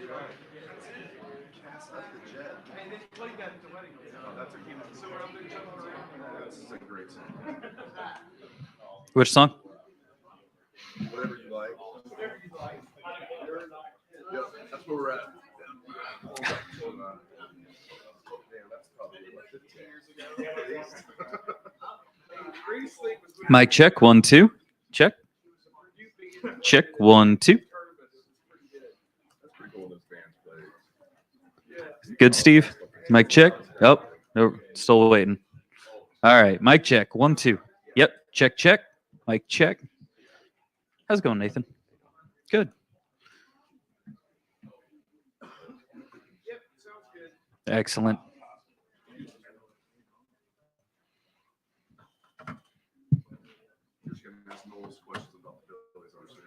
That's the jet. And they played that at the wedding. Oh, that's a That's a great song. Which song? Whatever you like. Yep, that's where we're at. That's probably like 15 years ago. Mic check 1 2. Check. Check 1 2. That's pretty cool when those bands play. Good, Steve. Mic check. Oh, no, still waiting. All right, mic check 1 2. Yep. Check check. Mic check. How's it going, Nathan? Good. Excellent. You're just going to ask Knowles questions about the Phillies, aren't you?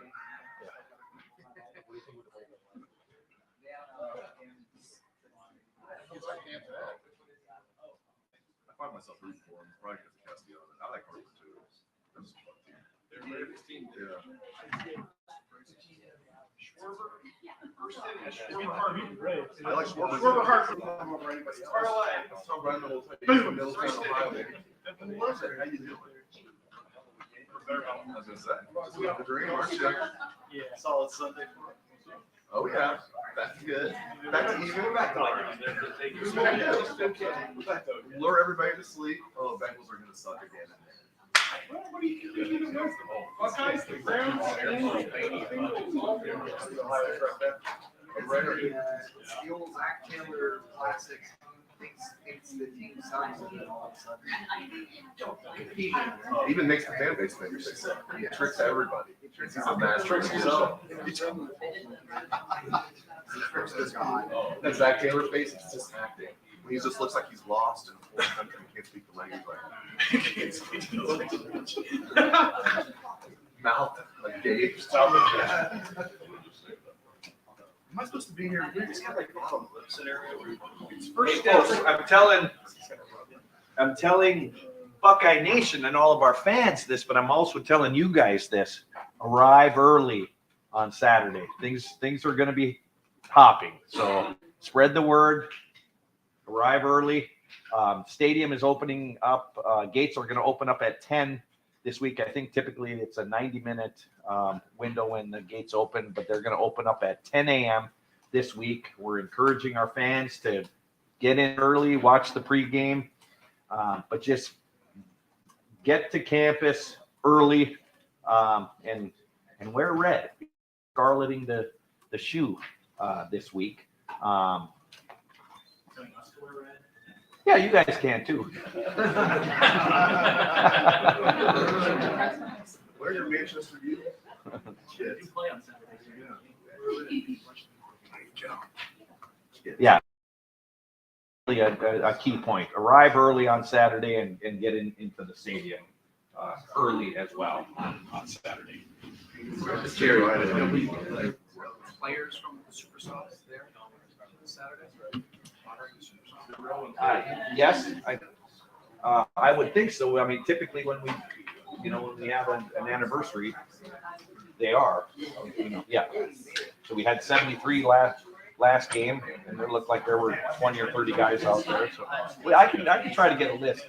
I find myself rooting for him, probably because of Castellanos. I like Harper too. That's a fun team. They're a very good team. Yeah. I like Schwarber. Schwarber Hart. Tom Bryan, the whole time. Middletown, Ohio, baby. How you doing? I was going to say, the dream, aren't you? Yeah, solid Sunday. Oh, yeah. That's good. Back to even. Back to lure everybody to sleep. Oh, Bengals are going to suck again. What do you Steele, Zach Taylor, classic. Thinks the team sounds good all of a sudden. even makes the fan base figure six. He tricks everybody. He's a master. Tricks himself. That Zach Taylor face is just acting. He just looks like he's lost in a foreign country and can't speak the language. Mouth like Dave. Am I supposed to be here? We just got like bottom lip scenario. I'm telling Buckeye Nation and all of our fans this, but I'm also telling you guys this. Arrive early on Saturday. Things are going to be hopping. So spread the word. Arrive early. Stadium is opening up. Gates are going to open up at 10 this week. I think typically it's a 90-minute window when the gates open, but they're going to open up at 10 a.m. this week. We're encouraging our fans to get in early, watch the pregame, but just get to campus early and wear red, scarleting the shoe this week. Yeah, you guys can too. Where's your Manchester view? You play on Saturday. Yeah. A key point. Arrive early on Saturday and get into the stadium early as well on Saturday. Players from the Supersonics there on Saturday. Yes, I would think so. I mean, typically when we have an anniversary, they are. Yeah. So we had 73 last game, and it looked like there were 20 or 30 guys out there. So I can try to get a list.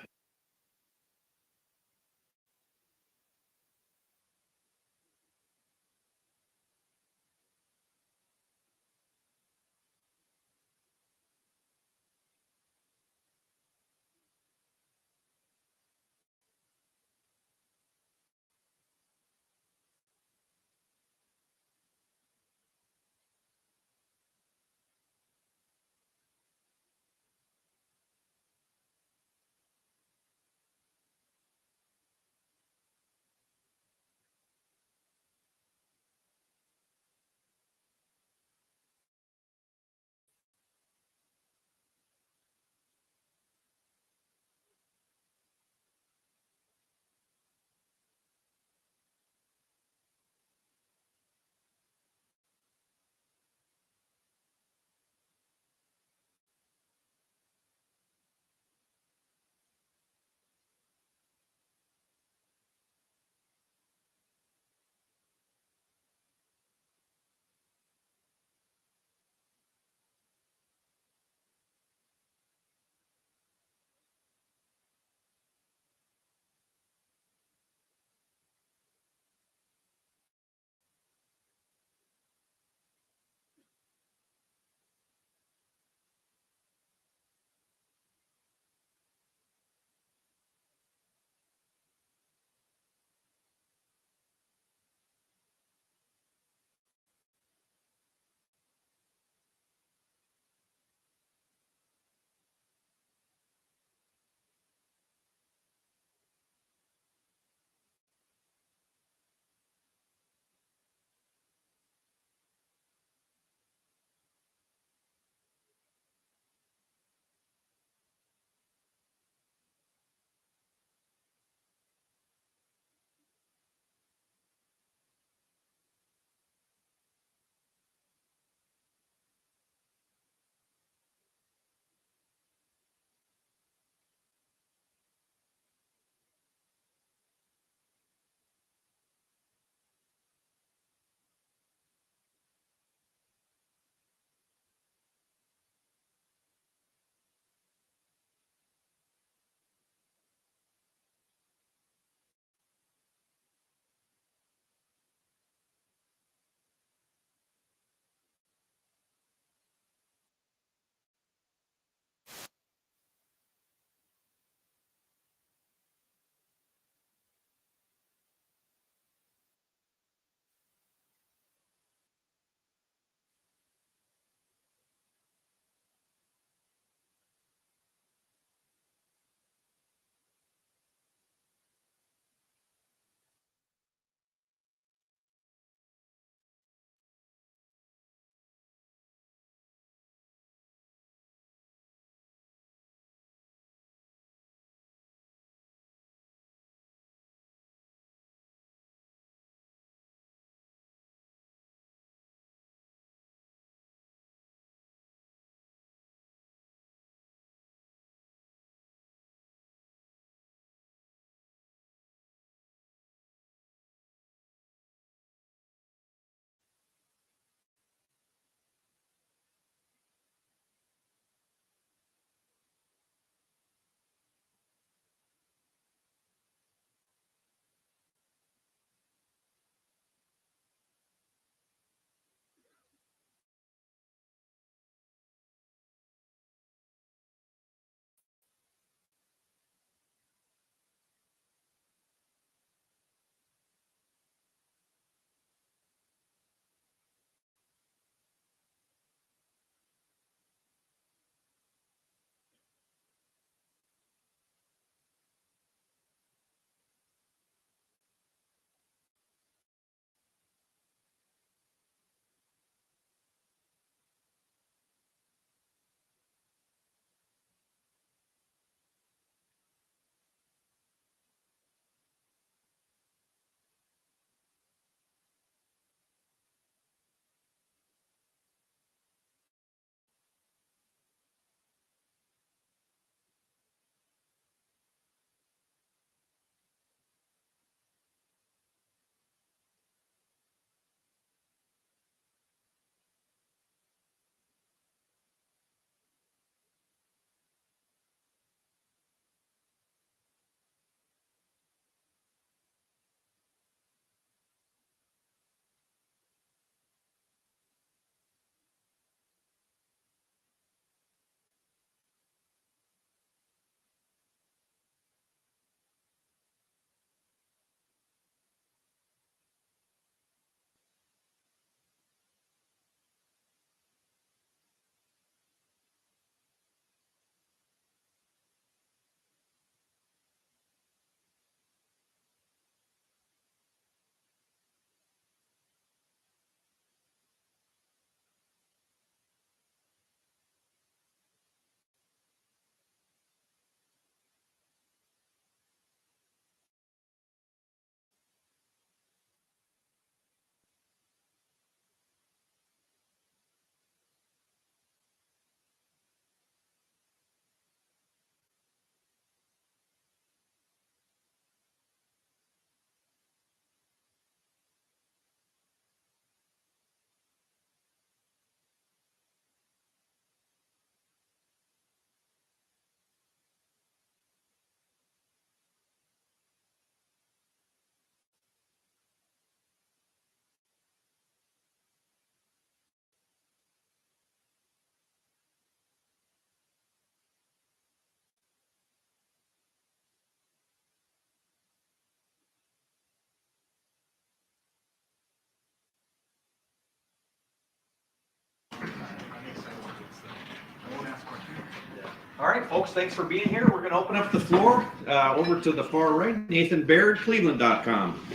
All right, folks, thanks for being here. We're going to open up the floor over to the far right. Nathan Baird, Cleveland.com.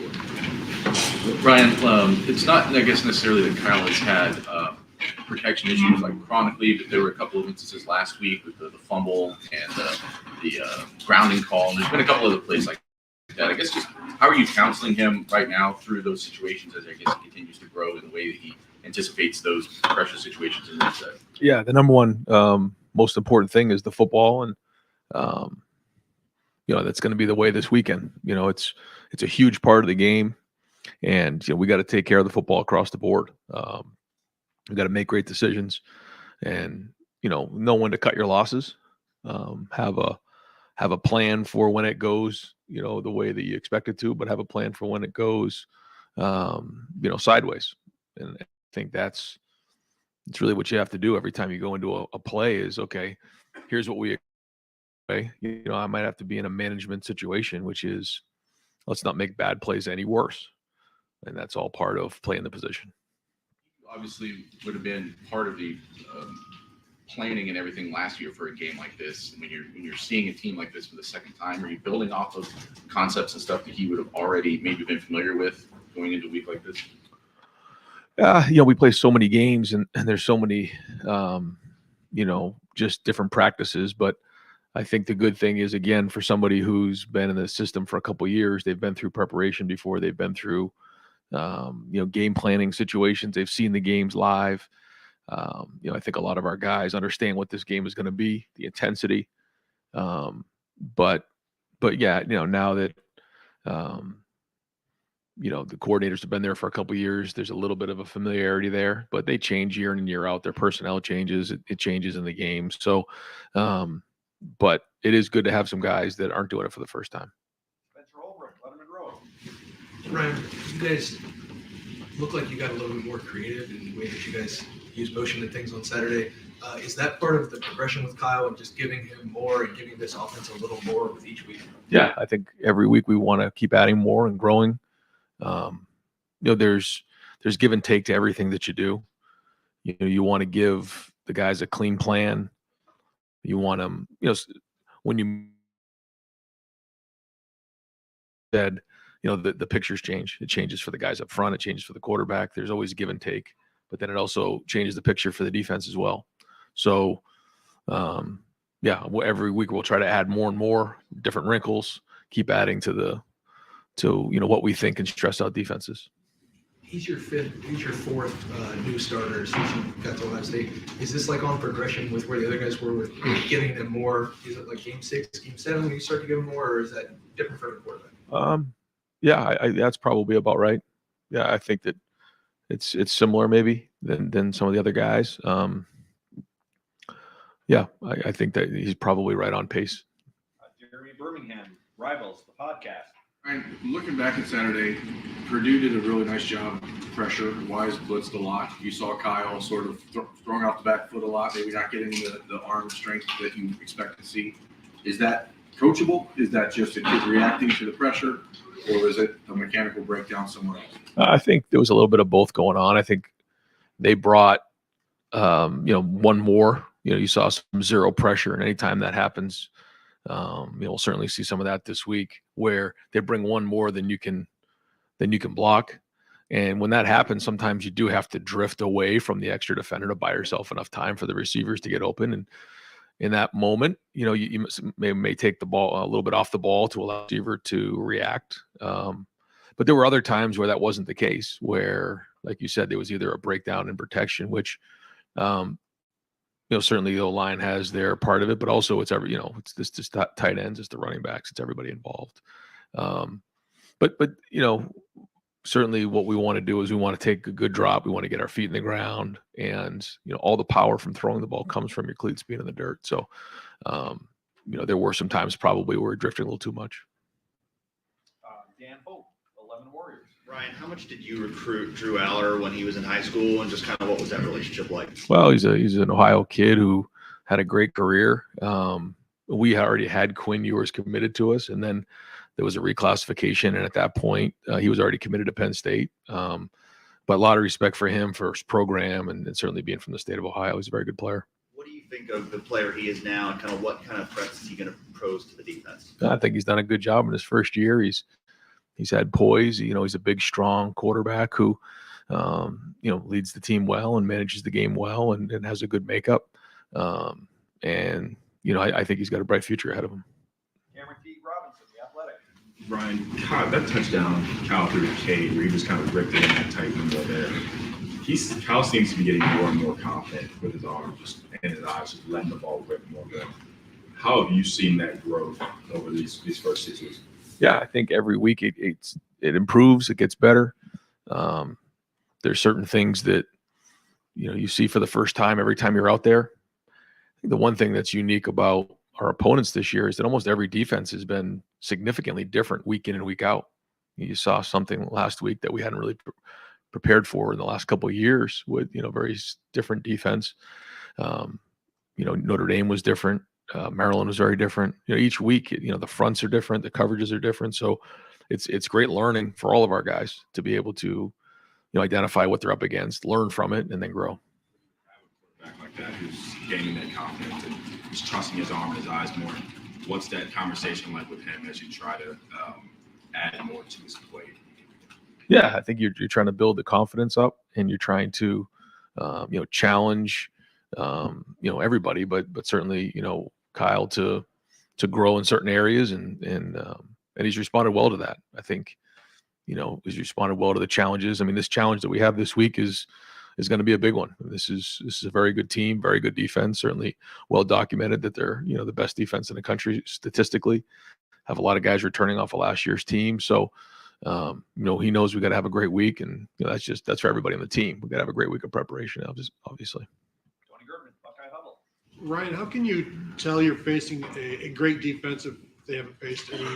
Brian, it's not, I guess, necessarily that Kyle has had protection issues like chronically, but there were a couple of instances last week with the fumble and the grounding call. And there's been a couple other plays like that. I guess just how are you counseling him right now through those situations as I guess he continues to grow in the way that he anticipates those pressure situations in that set? Yeah, the number one most important thing is the football, and that's going to be the way this weekend. It's a huge part of the game, and we got to take care of the football across the board. We got to make great decisions, and know when to cut your losses. Have a plan for when it goes, the way that you expect it to, but have a plan for when it goes, sideways. And I think it's really what you have to do every time you go into a play is, okay, here's what we expect. I might have to be in a management situation, which is let's not make bad plays any worse. And that's all part of playing the position. Obviously would have been part of the planning and everything last year for a game like this. When you're seeing a team like this for the second time, are you building off of concepts and stuff that he would have already maybe been familiar with going into a week like this? We play so many games and there's so many, just different practices. But I think the good thing is, again, for somebody who's been in the system for a couple of years, they've been through preparation before, they've been through, game planning situations. They've seen the games live. I think a lot of our guys understand what this game is going to be, the intensity. But yeah, now that, the coordinators have been there for a couple of years, there's a little bit of a familiarity there, but they change year in and year out. Their personnel changes, it changes in the game. So, but it is good to have some guys that aren't doing it for the first time. Spencer Ulbrich, Letterman Road. Ryan, you guys look like you got a little bit more creative in the way that you guys use motion and things on Saturday. Is that part of the progression with Kyle and just giving him more and giving this offense a little more with each week? Yeah, I think every week we want to keep adding more and growing. There's give and take to everything that you do. You want to give the guys a clean plan. You want them, when you said, the pictures change. It changes for the guys up front. It changes for the quarterback. There's always give and take, but then it also changes the picture for the defense as well. So, every week we'll try to add more and more different wrinkles, keep adding to what we think can stress out defenses. He's your fourth new starter since you got to Ohio State. Is this like on progression with where the other guys were with giving them more? Is it like game 6, game 7 when you start to give them more, or is that different for the quarterback? That's probably about right. Yeah, I think that it's similar maybe than some of the other guys. I think that he's probably right on pace. Jeremy Birmingham, Rivals, the podcast. Right, looking back at Saturday, Purdue did a really nice job pressure. Wise blitzed a lot. You saw Kyle sort of throwing off the back foot a lot, maybe not getting the arm strength that you expect to see. Is that coachable? Is that just a kid reacting to the pressure? Or is it a mechanical breakdown somewhere else? I think there was a little bit of both going on. I think they brought, one more. You saw some zero pressure, and anytime that happens, we'll certainly see some of that this week, where they bring one more than you can block. And when that happens, sometimes you do have to drift away from the extra defender to buy yourself enough time for the receivers to get open. And in that moment, you may take the ball a little bit off the ball to allow the receiver to react. But there were other times where that wasn't the case, where, like you said, there was either a breakdown in protection, which, certainly the O-line has their part of it, but also it's it's just tight ends, it's the running backs, it's everybody involved. But certainly what we want to do is we want to take a good drop. We want to get our feet in the ground, and all the power from throwing the ball comes from your cleats being in the dirt. So there were some times probably where we're drifting a little too much. Dan Hope, 11 Warriors. Ryan, how much did you recruit Drew Aller when he was in high school, and just kind of what was that relationship like? Well, he's an Ohio kid who had a great career. We already had Quinn Ewers committed to us, and then there was a reclassification, and at that point, he was already committed to Penn State. But a lot of respect for him, for his program, and certainly being from the state of Ohio. He's a very good player. What do you think of the player he is now, and kind of what kind of threats is he going to pose to the defense? I think he's done a good job in his first year. He's had poise. He's a big, strong quarterback who, leads the team well and manages the game well and has a good makeup. I think he's got a bright future ahead of him. Cameron T. Robinson, the Athletic. Ryan, that touchdown Kyle threw to Cade, where he just kind of ripped it in that tight window there. Kyle seems to be getting more and more confident with his arm, and his eyes, just letting the ball rip more. Good. How have you seen that growth over these first 6 weeks? Yeah, I think every week it improves, it gets better. There's certain things that you see for the first time every time you're out there. I think the one thing that's unique about our opponents this year is that almost every defense has been significantly different week in and week out. You saw something last week that we hadn't really prepared for in the last couple of years with very different defense. Notre Dame was different. Maryland was very different. Each week, the fronts are different, the coverages are different. So it's great learning for all of our guys to be able to identify what they're up against, learn from it, and then grow. Back like that, who's gaining that confidence and he's trusting his arm and his eyes more. What's that conversation like with him as you try to add more to his play? Yeah, I think you're trying to build the confidence up, and you're trying to challenge everybody, but certainly Kyle to grow in certain areas, and he's responded well to that. I think he's responded well to the challenges. I mean, this challenge that we have this week is going to be a big one. This is a very good team, very good defense, certainly well documented that they're the best defense in the country statistically. Have a lot of guys returning off of last year's team, so he knows we got to have a great week, and that's for everybody on the team. We got to have a great week of preparation, obviously. Tony German, Buckeye Huddle. Ryan, how can you tell you're facing a great defense if they haven't faced any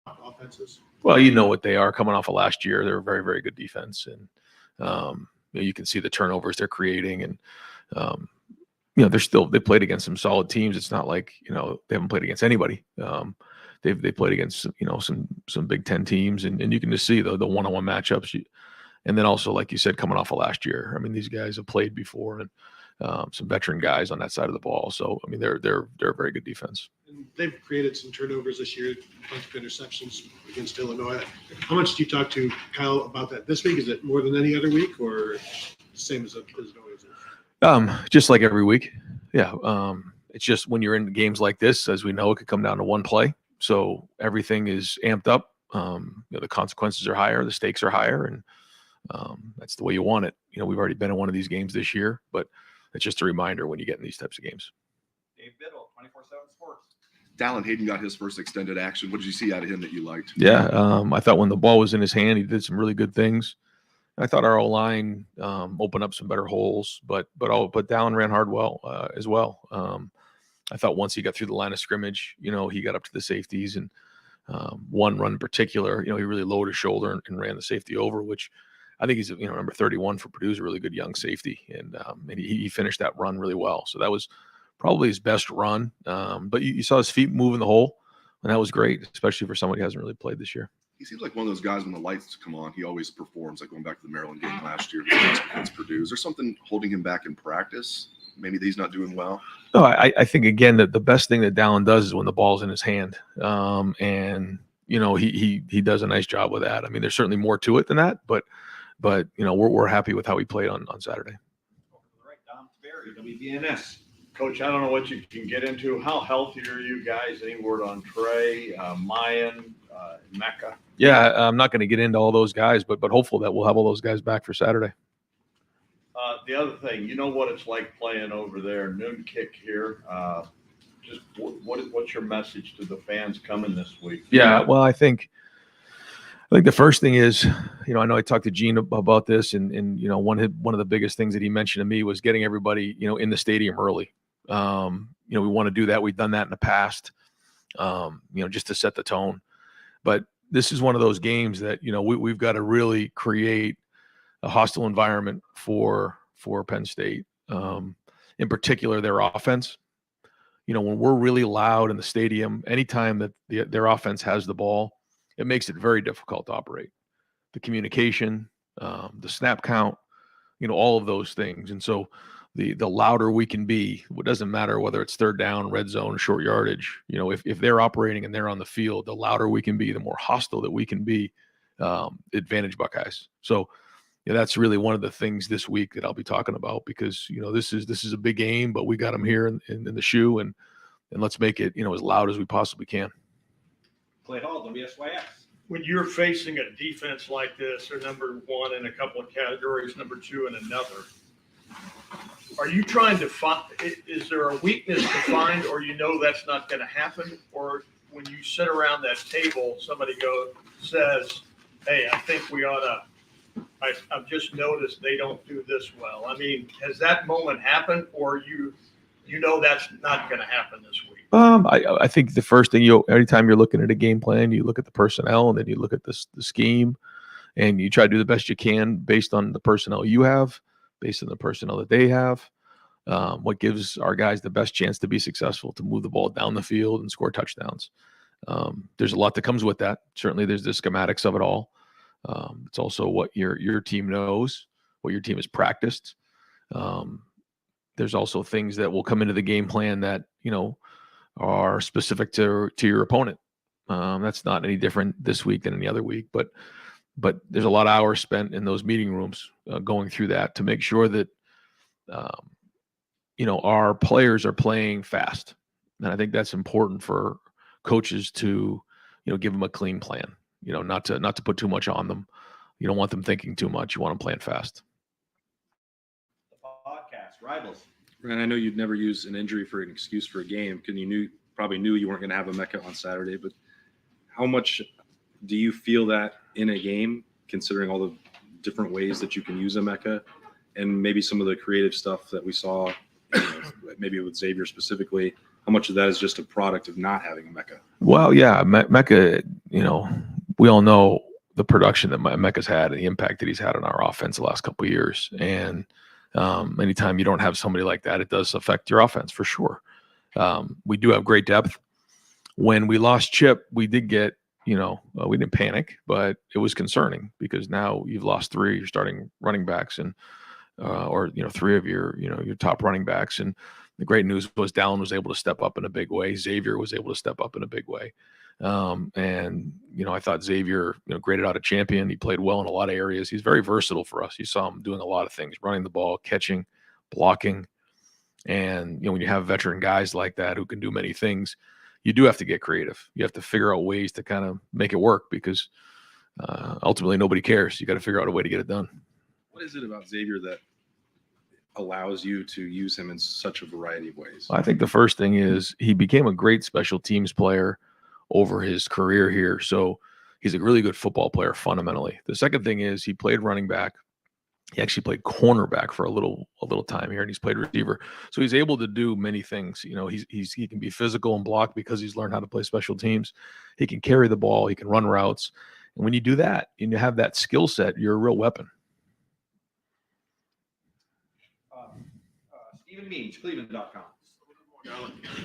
offenses? Well, you know what they are coming off of last year. They're a very, very good defense, and you can see the turnovers they're creating, and they played against some solid teams. It's not like they haven't played against anybody. They played against some Big Ten teams, and you can just see the one-on-one matchups. And then also, like you said, coming off of last year, I mean, these guys have played before, and some veteran guys on that side of the ball. So I mean, they're a very good defense. And they've created some turnovers this year, a bunch of interceptions against Illinois. How much do you talk to Kyle about that this week? Is it more than any other week, or same as it always is? Just like every week. Yeah. It's just when you're in games like this, as we know, it could come down to one play. So everything is amped up. The consequences are higher, the stakes are higher, and that's the way you want it. We've already been in one of these games this year, but it's just a reminder when you get in these types of games. Dave Biddle, 24/7 Sports. Dallin Hayden got his first extended action. What did you see out of him that you liked? Yeah, I thought when the ball was in his hand, he did some really good things. I thought our O-line opened up some better holes, but Dallin ran hard as well. I thought once he got through the line of scrimmage, he got up to the safeties, and one run in particular, he really lowered his shoulder and ran the safety over, which I think he's number 31 for Purdue's a really good young safety, and he finished that run really well. So that was probably his best run. But you saw his feet move in the hole, and that was great, especially for somebody who hasn't really played this year. He seems like one of those guys when the lights come on, he always performs. Like going back to the Maryland game last year against Purdue. Is there something holding him back in practice? Maybe that he's not doing well. No, I think again that the best thing that Dallin does is when the ball's in his hand, and he does a nice job with that. I mean, there's certainly more to it than that, but we're happy with how he played on Saturday. Right, Dom Tiberi, WBNS. Coach, I don't know what you can get into. How healthy are you guys? Any word on Trey, Mayan, Mecca? Yeah, I'm not going to get into all those guys, but hopeful that we'll have all those guys back for Saturday. The other thing, you know what it's like playing over there, noon kick here. Just what's your message to the fans coming this week? Yeah, well, I think the first thing is, I know I talked to Gene about this, and one of the biggest things that he mentioned to me was getting everybody, in the stadium early. We want to do that. We've done that in the past, just to set the tone. But this is one of those games that, we've got to really create a hostile environment for Penn State, in particular their offense. When we're really loud in the stadium, anytime that their offense has the ball, it makes it very difficult to operate. The communication, the snap count, all of those things. And so the louder we can be. It doesn't matter whether it's third down, red zone, short yardage. You know, if they're operating and they're on the field, the louder we can be, the more hostile that we can be. Advantage Buckeyes. So yeah, that's really one of the things this week that I'll be talking about, because you know this is a big game, but we got them here in the shoe, and let's make it, you know, as loud as we possibly can. Clay Hall, WSYX. When you're facing a defense like this, or number one in a couple of categories, number two in another, are you trying to find, is there a weakness to find, or you know that's not going to happen? Or when you sit around that table, somebody says, hey, I think we ought to, I've just noticed they don't do this well. I mean, has that moment happened, or you know that's not going to happen this week? I think the first thing every time you're looking at a game plan, you look at the personnel, and then you look at the scheme, and you try to do the best you can based on the personnel you have, based on the personnel that they have. What gives our guys the best chance to be successful, to move the ball down the field and score touchdowns. There's a lot that comes with that. Certainly there's the schematics of it all. It's also what your team knows, what your team has practiced. There's also things that will come into the game plan that, you know, are specific to your opponent. That's not any different this week than any other week, but there's a lot of hours spent in those meeting rooms going through that to make sure that, you know, our players are playing fast. And I think that's important for coaches to, you know, give them a clean plan, you know, not to put too much on them. You don't want them thinking too much. You want them playing fast. The podcast, Rivals. Ryan, I know you'd never use an injury for an excuse for a game, because you probably knew you weren't going to have a Mecca on Saturday, but how much do you feel that in a game, considering all the different ways that you can use a Mecca, and maybe some of the creative stuff that we saw, you know, maybe with Xavier specifically, how much of that is just a product of not having a Mecca? Well, yeah, Mecca, you know, we all know the production that Mecca's had and the impact that he's had on our offense the last couple of years. And anytime you don't have somebody like that, it does affect your offense for sure. We do have great depth. When we lost Chip, we did get, you know, we didn't panic, but it was concerning, because now you've lost three of your starting running backs, and or, you know, three of your top running backs. And the great news was Dallin was able to step up in a big way. Xavier was able to step up in a big way. And, you know, I thought Xavier, you know, graded out a champion. He played well in a lot of areas. He's very versatile for us. You saw him doing a lot of things, running the ball, catching, blocking. And, you know, when you have veteran guys like that who can do many things, you do have to get creative. You have to figure out ways to kind of make it work, because ultimately nobody cares. You got to figure out a way to get it done. What is it about Xavier that allows you to use him in such a variety of ways? I think the first thing is he became a great special teams player over his career here. So he's a really good football player fundamentally. The second thing is he played running back. He actually played cornerback for a little time here, and he's played receiver. So he's able to do many things. You know, he can be physical and block because he's learned how to play special teams. He can carry the ball. He can run routes. And when you do that and you have that skill set, you're a real weapon. Stephen Means, Cleveland.com.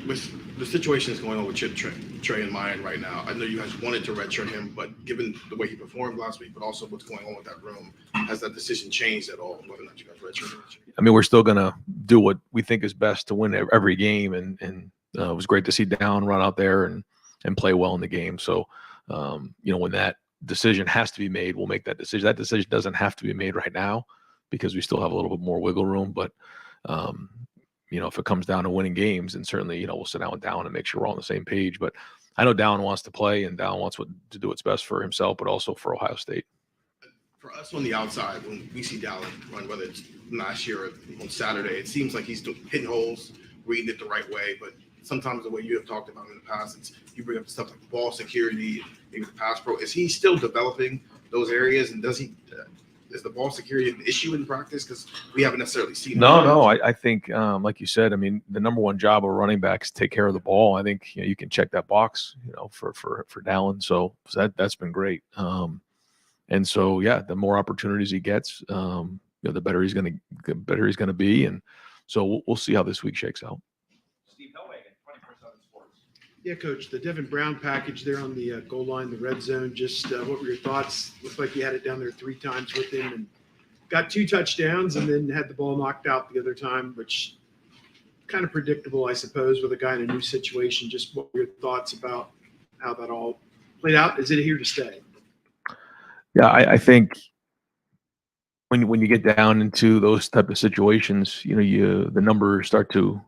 With the situation that's going on with Chip Trey in mind right now, I know you guys wanted to redshirt him, but given the way he performed last week, but also what's going on with that room, has that decision changed at all, whether or not you guys redshirt him? I mean, we're still going to do what we think is best to win every game. And it was great to see Dallin run out there and play well in the game. So, you know, when that decision has to be made, we'll make that decision. That decision doesn't have to be made right now, because we still have a little bit more wiggle room. But, you know, if it comes down to winning games, then certainly, you know, we'll sit down with Dallin and make sure we're all on the same page. But I know Dallin wants to play, and Dallin wants to do what's best for himself, but also for Ohio State. For us on the outside, when we see Dallin run, whether it's last year or on Saturday, it seems like he's hitting holes, reading it the right way. But sometimes the way you have talked about in the past, you bring up stuff like ball security, maybe the pass pro. Is he still developing those areas, and does he? Is the ball security an issue in practice? Because we haven't necessarily seen it. No. I think, like you said, I mean, the number one job of a running back is to take care of the ball. I think, you know, you can check that box, you know, for Dallin. So that's been great. And so, yeah, the more opportunities he gets, you know, the better he's going to be. And so we'll see how this week shakes out. Steve Hellwagen, 24/7 Sports. Yeah, Coach, the Devin Brown package there on the goal line, the red zone, just what were your thoughts? Looked like you had it down there 3 times with him and got 2 touchdowns and then had the ball knocked out the other time, which kind of predictable, I suppose, with a guy in a new situation. Just what were your thoughts about how that all played out? Is it here to stay? Yeah, I think when you get down into those type of situations, the numbers start to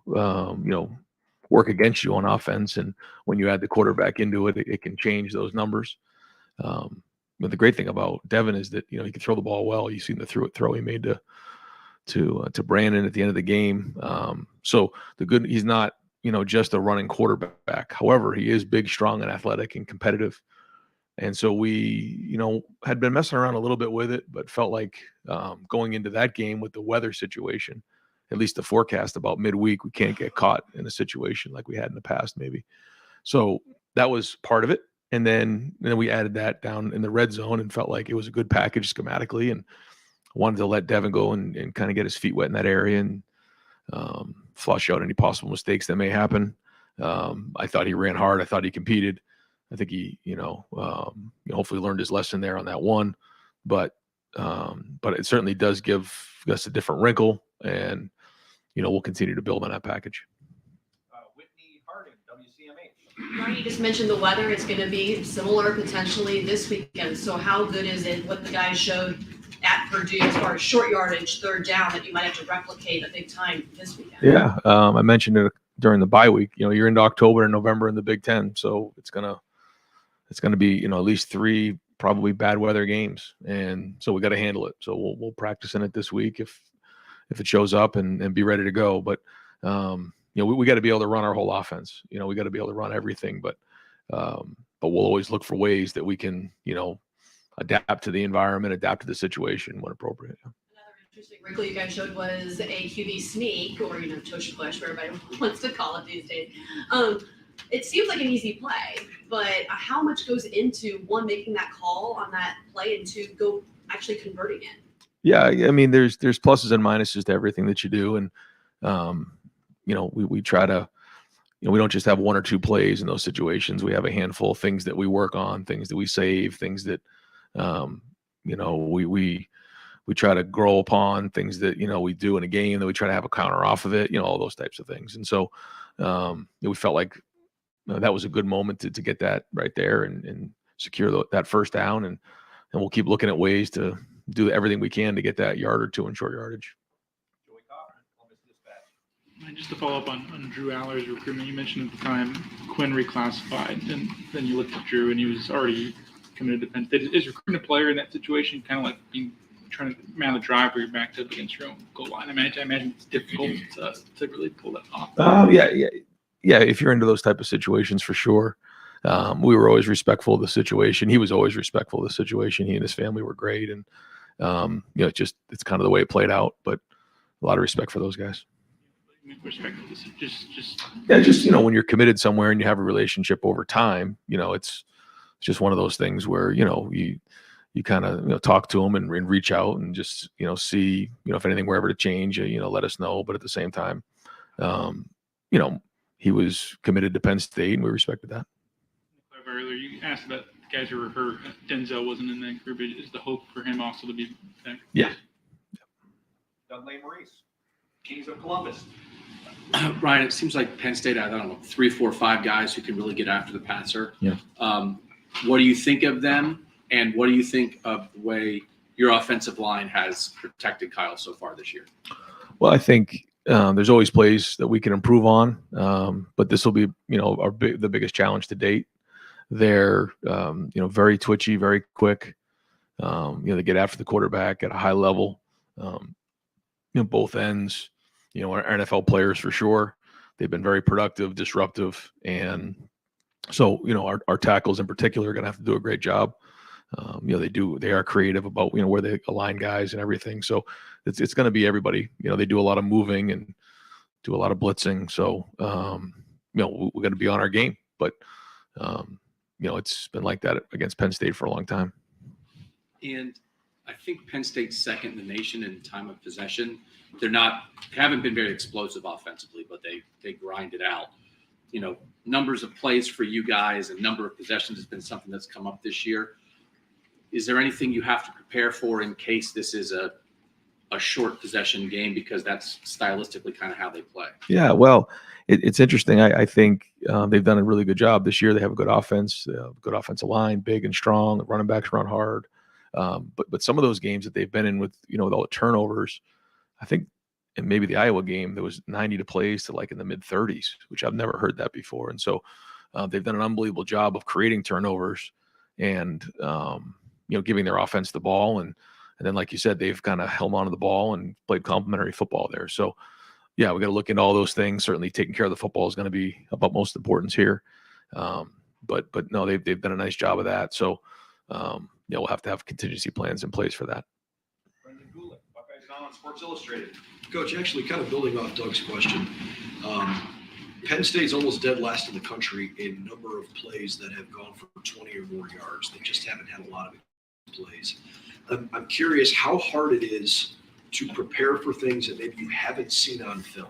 work against you on offense, and when you add the quarterback into it, it can change those numbers. But the great thing about Devin is that he can throw the ball well. You've seen the throw he made to Brandon at the end of the game. So he's not just a running quarterback. However, he is big, strong, and athletic and competitive. And so we, had been messing around a little bit with it, but felt like going into that game with the weather situation, at least the forecast about midweek, we can't get caught in a situation like we had in the past, maybe. So that was part of it. And then we added that down in the red zone and felt like it was a good package schematically, and wanted to let Devin go and kind of get his feet wet in that area and flush out any possible mistakes that may happen. I thought he ran hard. I thought he competed. I think he, hopefully learned his lesson there on that one, but it certainly does give us a different wrinkle, and we'll continue to build on that package. Whitney Harding, WCMH. Ryan, you just mentioned the weather. It's going to be similar potentially this weekend. So how good is it what the guys showed at Purdue as far as short yardage, third down, that you might have to replicate a big time this weekend? Yeah, I mentioned it during the bye week. You're into October and November in the Big Ten, so it's gonna be at least 3 probably bad weather games, and so we got to handle it. So we'll practice in it this week if it shows up and be ready to go. But we got to be able to run our whole offense. We got to be able to run everything, but we'll always look for ways that we can adapt to the environment, adapt to the situation when appropriate. Another interesting wrinkle you guys showed was a QB sneak, or tush push, whatever everybody wants to call it these days. It seems like an easy play, but how much goes into one, making that call on that play, and 2, go actually converting it? Yeah, I mean, there's pluses and minuses to everything that you do, and we try to, we don't just have 1 or 2 plays in those situations. We have a handful of things that we work on, things that we save, things that we try to grow upon, things that we do in a game that we try to have a counter off of it, all those types of things. And so we felt like that was a good moment to get that right there and secure that first down, and we'll keep looking at ways to do everything we can to get that yard or 2 in short yardage. Just to follow up on Drew Aller's recruitment, you mentioned at the time Quinn reclassified, and then you looked at Drew and he was already committed to Penn State. Is recruiting a player in that situation kind of like trying to man the drive where you're backed up against your own goal line? I imagine it's difficult to really pull that off. Yeah. If you're into those type of situations, for sure. We were always respectful of the situation. He was always respectful of the situation. He and his family were great, and it's kind of the way it played out. But a lot of respect for those guys. Respect for this, just when you're committed somewhere and you have a relationship over time, it's just one of those things where you kind of talk to them and reach out and just see if anything were ever to change, let us know. But at the same time, he was committed to Penn State, and we respected that. Earlier, you asked about the guys who were hurt. Denzel wasn't in that group. Is the hope for him also to be there? Yeah. Dudley Maurice, Kings of Columbus. Ryan, it seems like Penn State had, 3, 4, 5 guys who can really get after the passer. Yeah. What do you think of them, and what do you think of the way your offensive line has protected Kyle so far this year? Well, I think there's always plays that we can improve on, but this will be, the biggest challenge to date. They're, very twitchy, very quick. They get after the quarterback at a high level. Both ends. Our NFL players for sure. They've been very productive, disruptive, and so our tackles in particular are going to have to do a great job. They are creative about where they align guys and everything. So it's going to be everybody. They do a lot of moving and do a lot of blitzing. So we're going to be on our game. But it's been like that against Penn State for a long time. And I think Penn State's second in the nation in time of possession. They haven't been very explosive offensively, but they grind it out. Numbers of plays for you guys and number of possessions has been something that's come up this year. Is there anything you have to prepare for in case this is a a short possession game because that's stylistically kind of how they play. Yeah, well, it's interesting. I think they've done a really good job this year. They have a good offense, good offensive line, big and strong. The running backs run hard. But some of those games that they've been in with, with all the turnovers, I think, and maybe the Iowa game, there was 90 to plays to like in the mid 30s, which I've never heard that before. And so they've done an unbelievable job of creating turnovers and, giving their offense the ball. And then, like you said, they've kind of held on to the ball and played complementary football there. So, yeah, we got to look into all those things. Certainly taking care of the football is going to be of utmost importance here. But no, they've done a nice job of that. So, we'll have to have contingency plans in place for that. Brendan Gulick, Buckeyes Now on Sports Illustrated. Coach, actually kind of building off Doug's question, Penn State's almost dead last in the country in number of plays that have gone for 20 or more yards. They just haven't had a lot of plays. I'm curious how hard it is to prepare for things that maybe you haven't seen on film.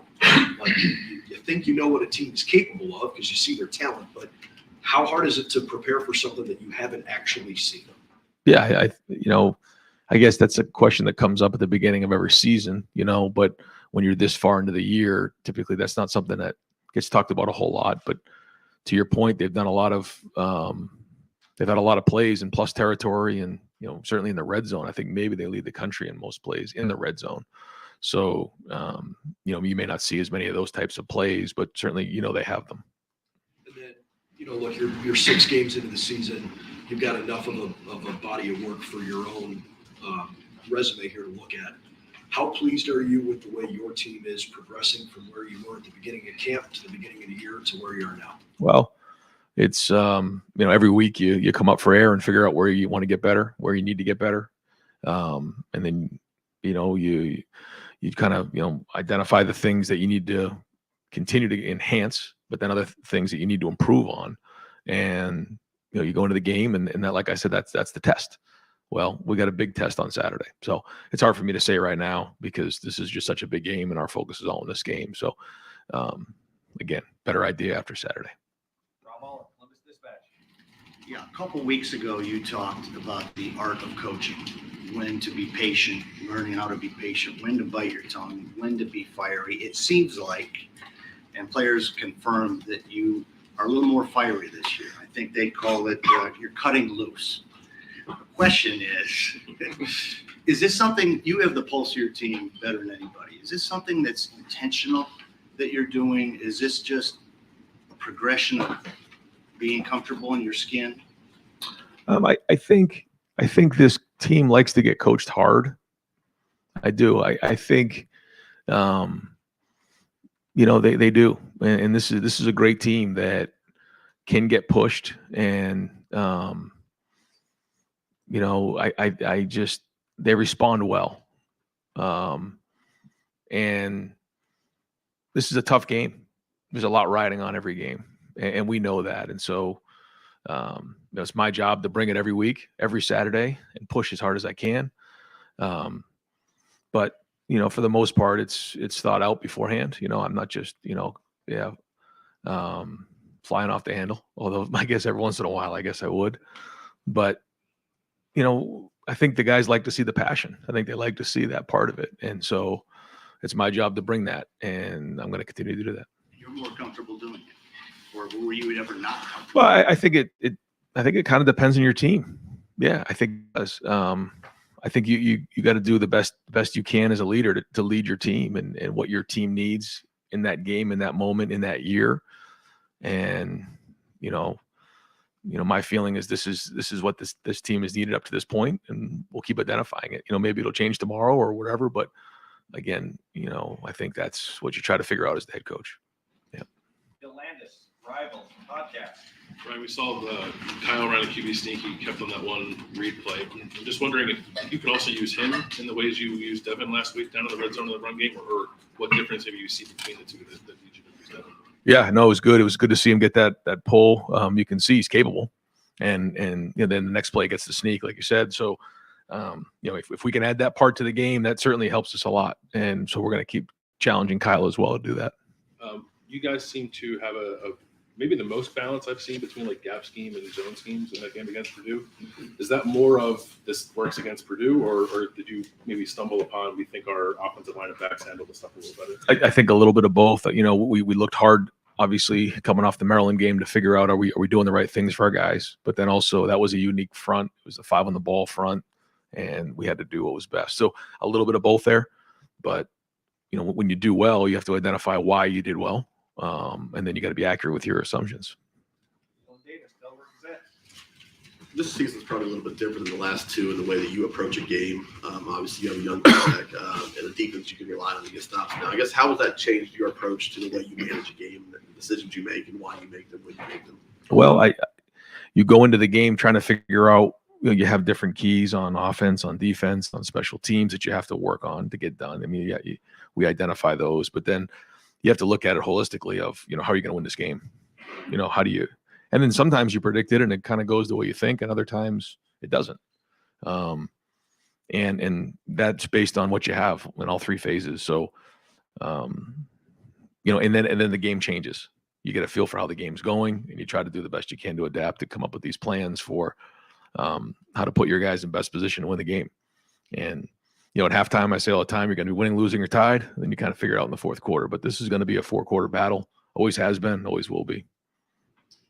Like you think you know what a team is capable of because you see their talent, but how hard is it to prepare for something that you haven't actually seen? Yeah, I guess that's a question that comes up at the beginning of every season, but when you're this far into the year, typically that's not something that gets talked about a whole lot. But to your point, they've done a lot of, they've had a lot of plays in plus territory and, certainly in the red zone. I think maybe they lead the country in most plays in the red zone. So, you may not see as many of those types of plays, but certainly, they have them. And then, look, you're 6 games into the season. You've got enough of a body of work for your own resume here to look at. How pleased are you with the way your team is progressing from where you were at the beginning of camp to the beginning of the year to where you are now? Well, it's, every week you come up for air and figure out where you want to get better, where you need to get better. And then, you kind of, identify the things that you need to continue to enhance, but then other things that you need to improve on. And, you go into the game and that, like I said, that's the test. Well, we got a big test on Saturday. So it's hard for me to say right now because this is just such a big game and our focus is all in this game. So, again, better idea after Saturday. Rob Muller, Columbus Dispatch. Yeah, a couple weeks ago, you talked about the art of coaching, when to be patient, learning how to be patient, when to bite your tongue, when to be fiery. It seems like, and players confirm that you are a little more fiery this year. I think they call it you're cutting loose. The question is this something, you have the pulse of your team better than anybody. Is this something that's intentional that you're doing? Is this just a progression of being comfortable in your skin? I think this team likes to get coached hard. I do. I think, they do. And this is a great team that can get pushed. And, they respond well. And this is a tough game. There's a lot riding on every game, and we know that. And so, it's my job to bring it every week, every Saturday, and push as hard as I can. But for the most part, it's thought out beforehand. I'm not just flying off the handle. Although I guess every once in a while, I guess I would. But I think the guys like to see the passion. I think they like to see that part of it. And so it's my job to bring that, and I'm going to continue to do that. You're more comfortable doing it, or were you ever not comfortable? Well, I think it kind of depends on your team. Yeah, I think it does. I think you got to do the best you can as a leader to lead your team and what your team needs in that game, in that moment, in that year. And my feeling is this is what this team has needed up to this point, and we'll keep identifying it. Maybe it'll change tomorrow or whatever, but again, I think that's what you try to figure out as the head coach. Yeah. Bill Landis, Rivals Podcast. Right, we saw Kyle ran a QB sneak. He kept on that one read play. I'm just wondering if you could also use him in the ways you used Devin last week down in the red zone of the run game, or what difference have you seen between the two that you should use Devin? Yeah, no, it was good. It was good to see him get that pull. You can see he's capable, and then the next play gets the sneak, like you said. So, if we can add that part to the game, that certainly helps us a lot. And so we're going to keep challenging Kyle as well to do that. You guys seem to have a maybe the most balance I've seen between like gap scheme and zone schemes in that game against Purdue. Is that more of this works against Purdue, or did you maybe stumble upon, we think our offensive line of backs handle the stuff a little better? I think a little bit of both. You know, we looked hard, obviously, coming off the Maryland game to figure out, are we doing the right things for our guys? But then also that was a unique front. It was a 5 on the ball front, and we had to do what was best. So a little bit of both there. But, you know, when you do well, you have to identify why you did well. And then you got to be accurate with your assumptions. This season's probably a little bit different than the last two in the way that you approach a game. Obviously, you have a young quarterback and a defense you can rely on to get stops. Now, I guess how has that changed your approach to the way you manage a game, the decisions you make, and why you make them when you make them? Well, you go into the game trying to figure out, you know, you have different keys on offense, on defense, on special teams that you have to work on to get done. I mean, yeah, we identify those, but then you have to look at it holistically of, you know, how are you going to win this game? You know, how do you, and then sometimes you predict it and it kind of goes the way you think, and other times it doesn't. And that's based on what you have in all three phases. So, you know, and then the game changes. You get a feel for how the game's going, and you try to do the best you can to adapt, to come up with these plans for how to put your guys in best position to win the game. And, you know, at halftime, I say all the time, you're going to be winning, losing, or tied. And then you kind of figure it out in the fourth quarter. But this is going to be a 4-quarter battle. Always has been, always will be.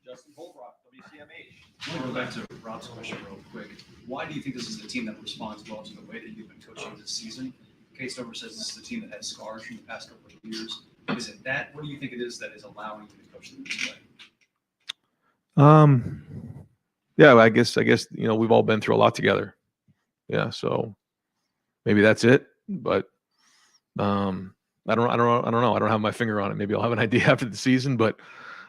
Justin Holbrook, WCMH. I want to go back to Rob's question real quick. Why do you think this is a team that responds well to the way that you've been coaching this season? K-Stover says this is a team that has scars from the past couple of years. Is it that? What do you think it is that is allowing you to coach them this way? Yeah, I guess you know, we've all been through a lot together. Yeah, so maybe that's it. But I don't know. I don't have my finger on it. Maybe I'll have an idea after the season. But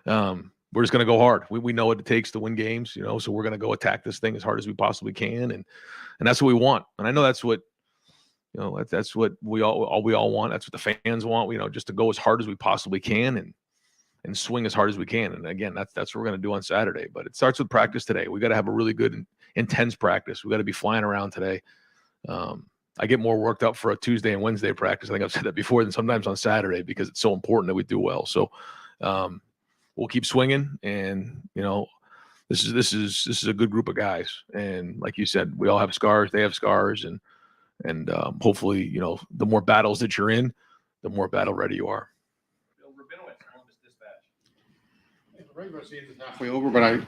we're just going to go hard. We know what it takes to win games, you know. So we're going to go attack this thing as hard as we possibly can, and that's what we want. And I know that's what, you know, that's what we all want. That's what the fans want. You know, just to go as hard as we possibly can and swing as hard as we can. And again, that's what we're going to do on Saturday. But it starts with practice today. We got to have a really good, intense practice. We got to be flying around today. I get more worked up for a Tuesday and Wednesday practice, I think I've said that before, than sometimes on Saturday, because it's so important that we do well. So we'll keep swinging, and you know, this is a good group of guys. And like you said, we all have scars. They have scars, and hopefully, you know, the more battles that you're in, the more battle ready you are. The regular season is halfway over, but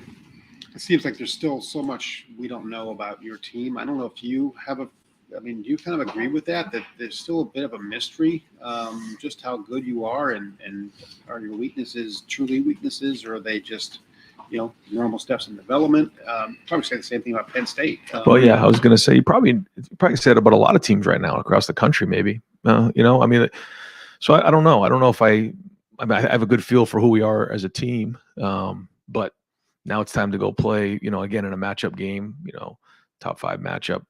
it seems like there's still so much we don't know about your team. I don't know if you have do you kind of agree with that there's still a bit of a mystery, just how good you are, and are your weaknesses truly weaknesses, or are they just, you know, normal steps in development? Probably say the same thing about Penn State. Well, yeah, I was going to say you probably said about a lot of teams right now across the country, maybe. You know, I mean, so I don't know. I don't know if I have a good feel for who we are as a team, but now it's time to go play, you know, again in a matchup game, you know, top 5 matchup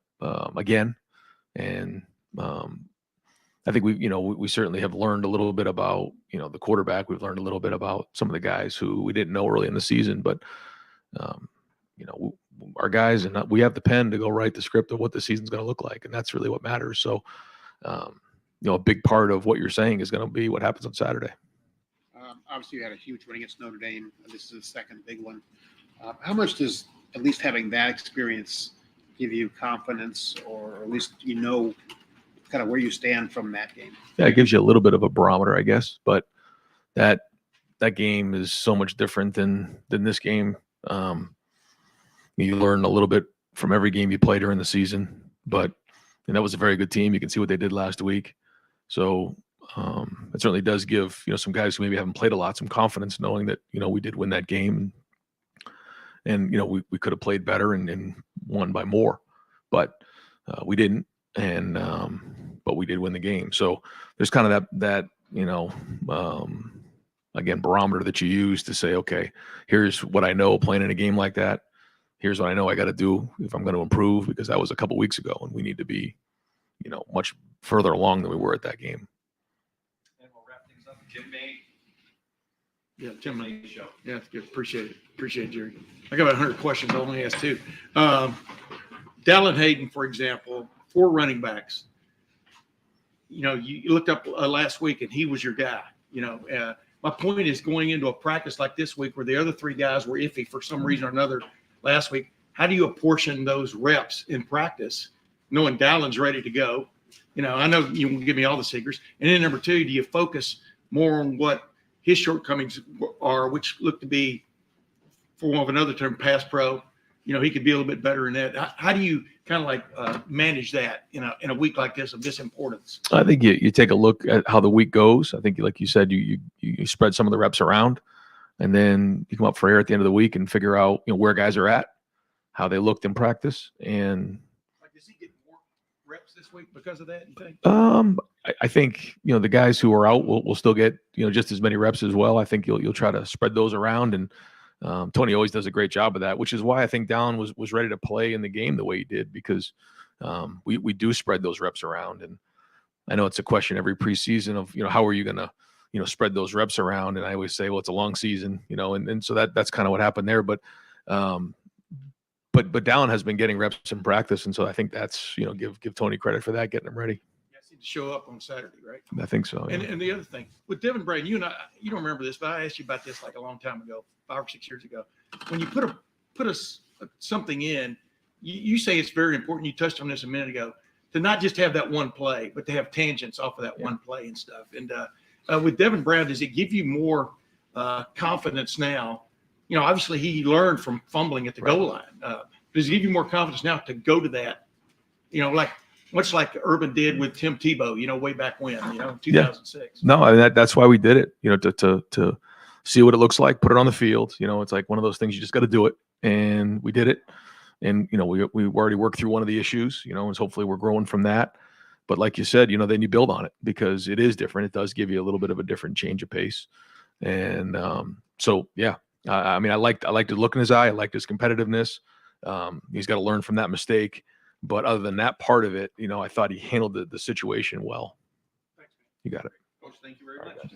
again. And I think we certainly have learned a little bit about, you know, the quarterback. We've learned a little bit about some of the guys who we didn't know early in the season, but you know, our guys, and we have the pen to go write the script of what the season's going to look like, and that's really what matters. So, you know, a big part of what you're saying is going to be what happens on Saturday. Obviously, you had a huge win against Notre Dame. This is the second big one. How much does at least having that experience give you confidence, or at least you know kind of where you stand from that game? Yeah, it gives you a little bit of a barometer, I guess. But that game is so much different than this game. You learn a little bit from every game you play during the season. But and that was a very good team. You can see what they did last week. So it certainly does give, you know, some guys who maybe haven't played a lot some confidence, knowing that, you know, we did win that game, and you know, we could have played better and won by more, but we didn't. And but we did win the game. So there's kind of that you know, again, barometer that you use to say, okay, here's what I know playing in a game like that. Here's what I know I got to do if I'm going to improve, because that was a couple weeks ago, and we need to be, you know, much further along than we were at that game. And we'll wrap things up. Jim May. Yeah, Jim May show. Yeah, that's good. Appreciate it, Jerry. I got about 100 questions. I'll only ask 2. Dallin Hayden, for example, 4 running backs. You know, you looked up last week, and he was your guy. You know, my point is going into a practice like this week where the other three guys were iffy for some reason or another last week. How do you apportion those reps in practice, knowing Dallon's ready to go? I know you won't give me all the secrets. And then number two, do you focus more on what his shortcomings are, which look to be, for want of another term, pass pro? He could be a little bit better in that. How do you kind of like manage that in a week like this of this importance? I think you take a look at how the week goes. I think, like you said, you spread some of the reps around, and then you come up for air at the end of the week and figure out where guys are at, how they looked in practice, and does he get more reps this week because of that? You think? I think the guys who are out will still get just as many reps as well. I think you'll try to spread those around, and Tony always does a great job of that, which is why I think Dallin was ready to play in the game the way he did, because we do spread those reps around. And I know it's a question every preseason of how are you going to spread those reps around, and I always say, well, it's a long season, and so that's kind of what happened there. But Dallin has been getting reps in practice, and so I think that's give Tony credit for that, getting him ready. To show up on Saturday, right? I think so. Yeah. And the other thing with Devin Braden, you don't remember this, but I asked you about this like a long time ago, 5 or 6 years ago. When you put something in, you say it's very important. You touched on this a minute ago, to not just have that one play, but to have tangents off of that one play and stuff. And with Devin Brown, does it give you more confidence now? Obviously he learned from fumbling at the goal line. Does it give you more confidence now to go to that? Much like Urban did with Tim Tebow, way back when, 2006. Yeah. No, I mean, that's why we did it, to see what it looks like, put it on the field. It's like one of those things, you just got to do it. And we did it. And, we already worked through one of the issues, and hopefully we're growing from that. But like you said, then you build on it, because it is different. It does give you a little bit of a different change of pace. And so, yeah, I mean, I liked the look in his eye. I liked his competitiveness. He's got to learn from that mistake. But other than that part of it, I thought he handled the situation well. You got it. Coach, thank you very much.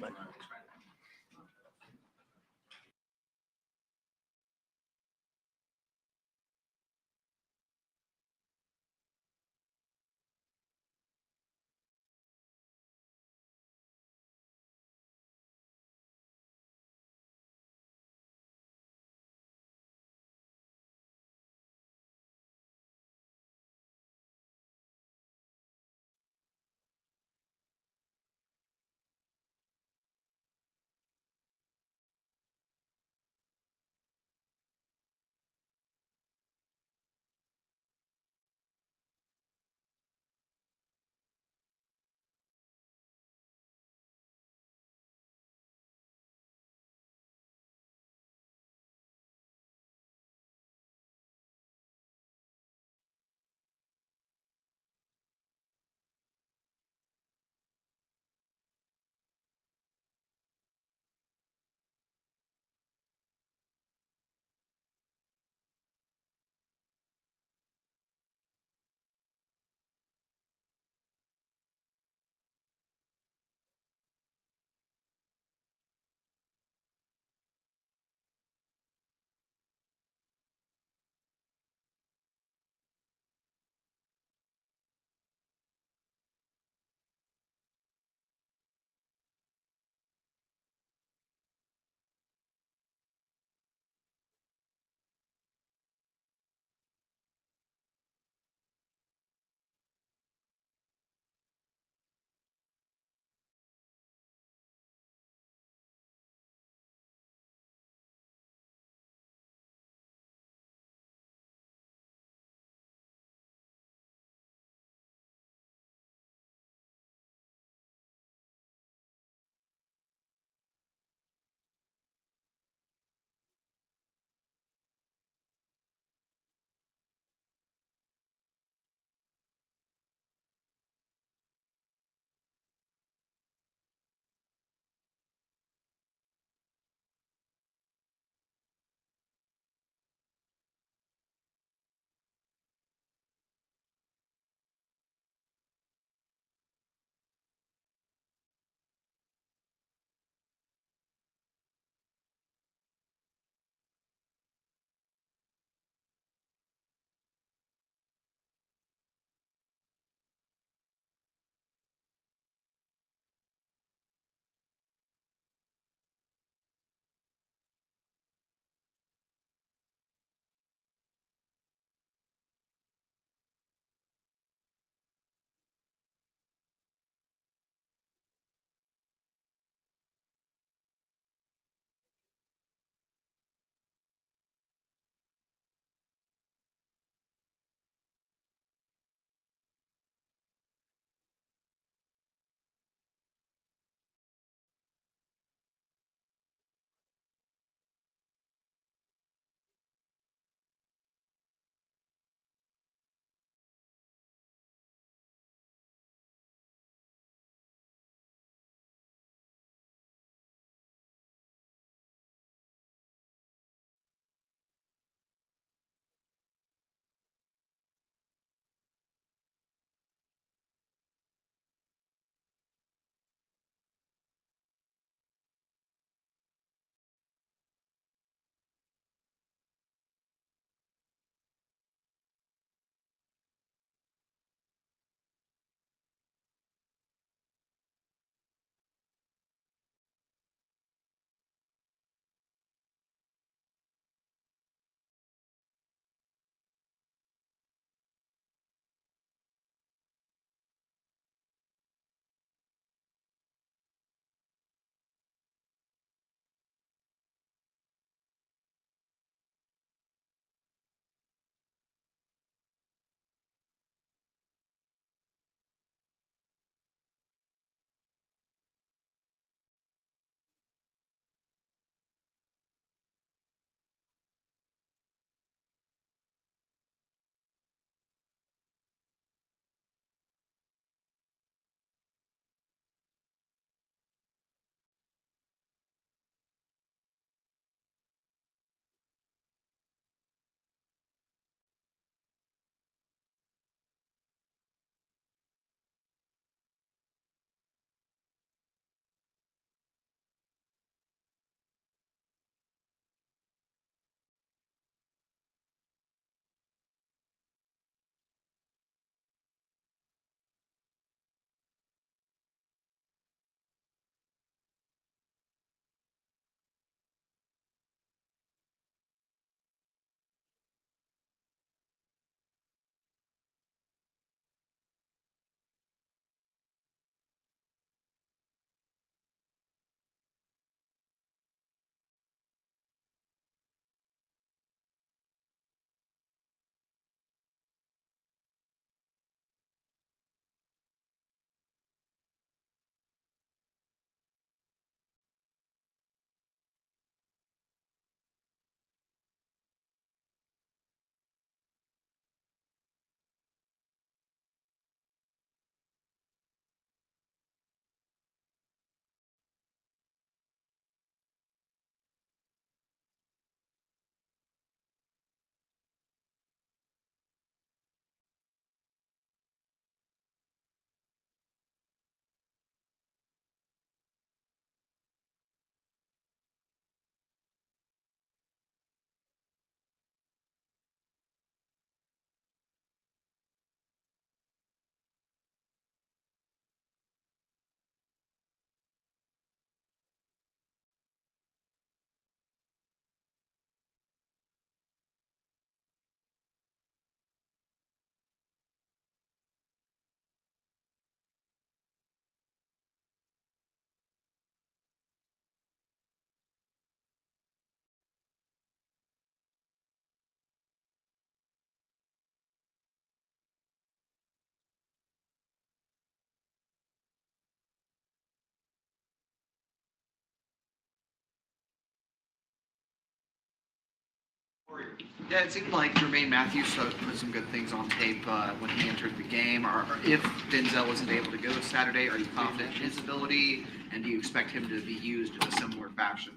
Yeah, it seemed like Jermaine Matthews put some good things on tape when he entered the game. If Denzel wasn't able to go Saturday, are you confident in his ability, and do you expect him to be used in a similar fashion,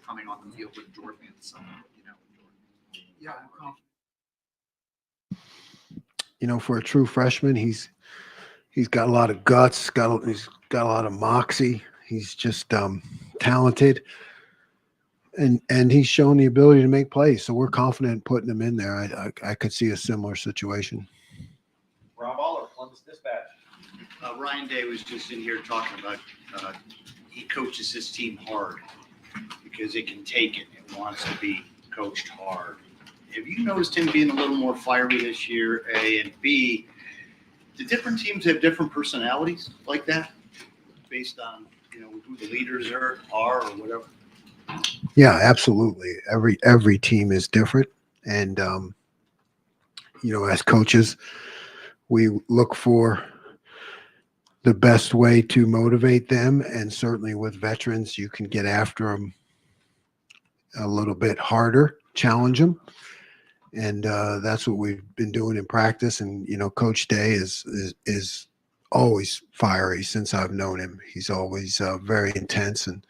coming on the field with Jordan and Yeah, I'm confident. For a true freshman, he's got a lot of guts. He's got a lot of moxie. He's just talented. And he's shown the ability to make plays, so we're confident in putting him in there. I could see a similar situation. Rob Aller, Columbus Dispatch. Ryan Day was just in here talking about he coaches his team hard because it can take it. It wants to be coached hard. Have you noticed him being a little more fiery this year, A, and B, do different teams have different personalities like that based on, who the leaders are or whatever? Yeah, absolutely. Every team is different, and as coaches, we look for the best way to motivate them, and certainly with veterans, you can get after them a little bit harder, challenge them, and that's what we've been doing in practice. And Coach Day is always fiery since I've known him. He's always very intense and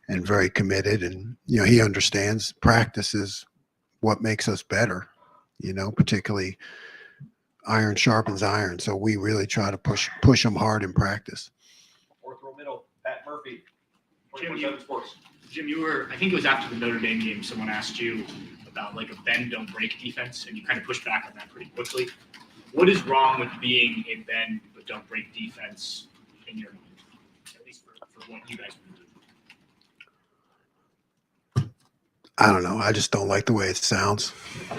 very committed, and he understands practice is what makes us better, particularly iron sharpens iron, so we really try to push them hard in practice. Fourth row middle, Pat Murphy, Jim, 24/7 Sports. Jim, I think it was after the Notre Dame game, someone asked you about like a bend don't break defense, and you kind of pushed back on that pretty quickly. What is wrong with being a bend but don't break defense in your mind, at least for what you guys want to do? I don't know. I just don't like the way it sounds. So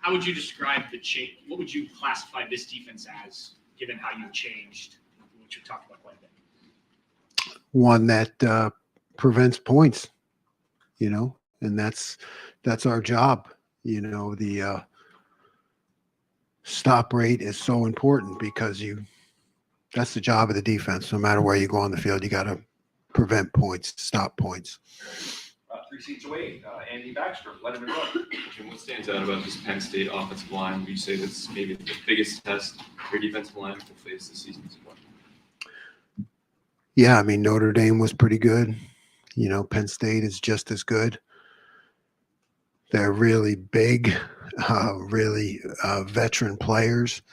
how would you describe the change? What would you classify this defense as, given how you've changed, what you talked about quite a bit? One that prevents points, and that's our job. The stop rate is so important because that's the job of the defense. No matter where you go on the field, you got to prevent points, stop points. 3 seats away, Andy Baxter, Letterman Road. Jim, what stands out about this Penn State offensive line? Would you say that's maybe the biggest test your defensive line will face this season? Yeah, Notre Dame was pretty good. Penn State is just as good. They're really big, really veteran players,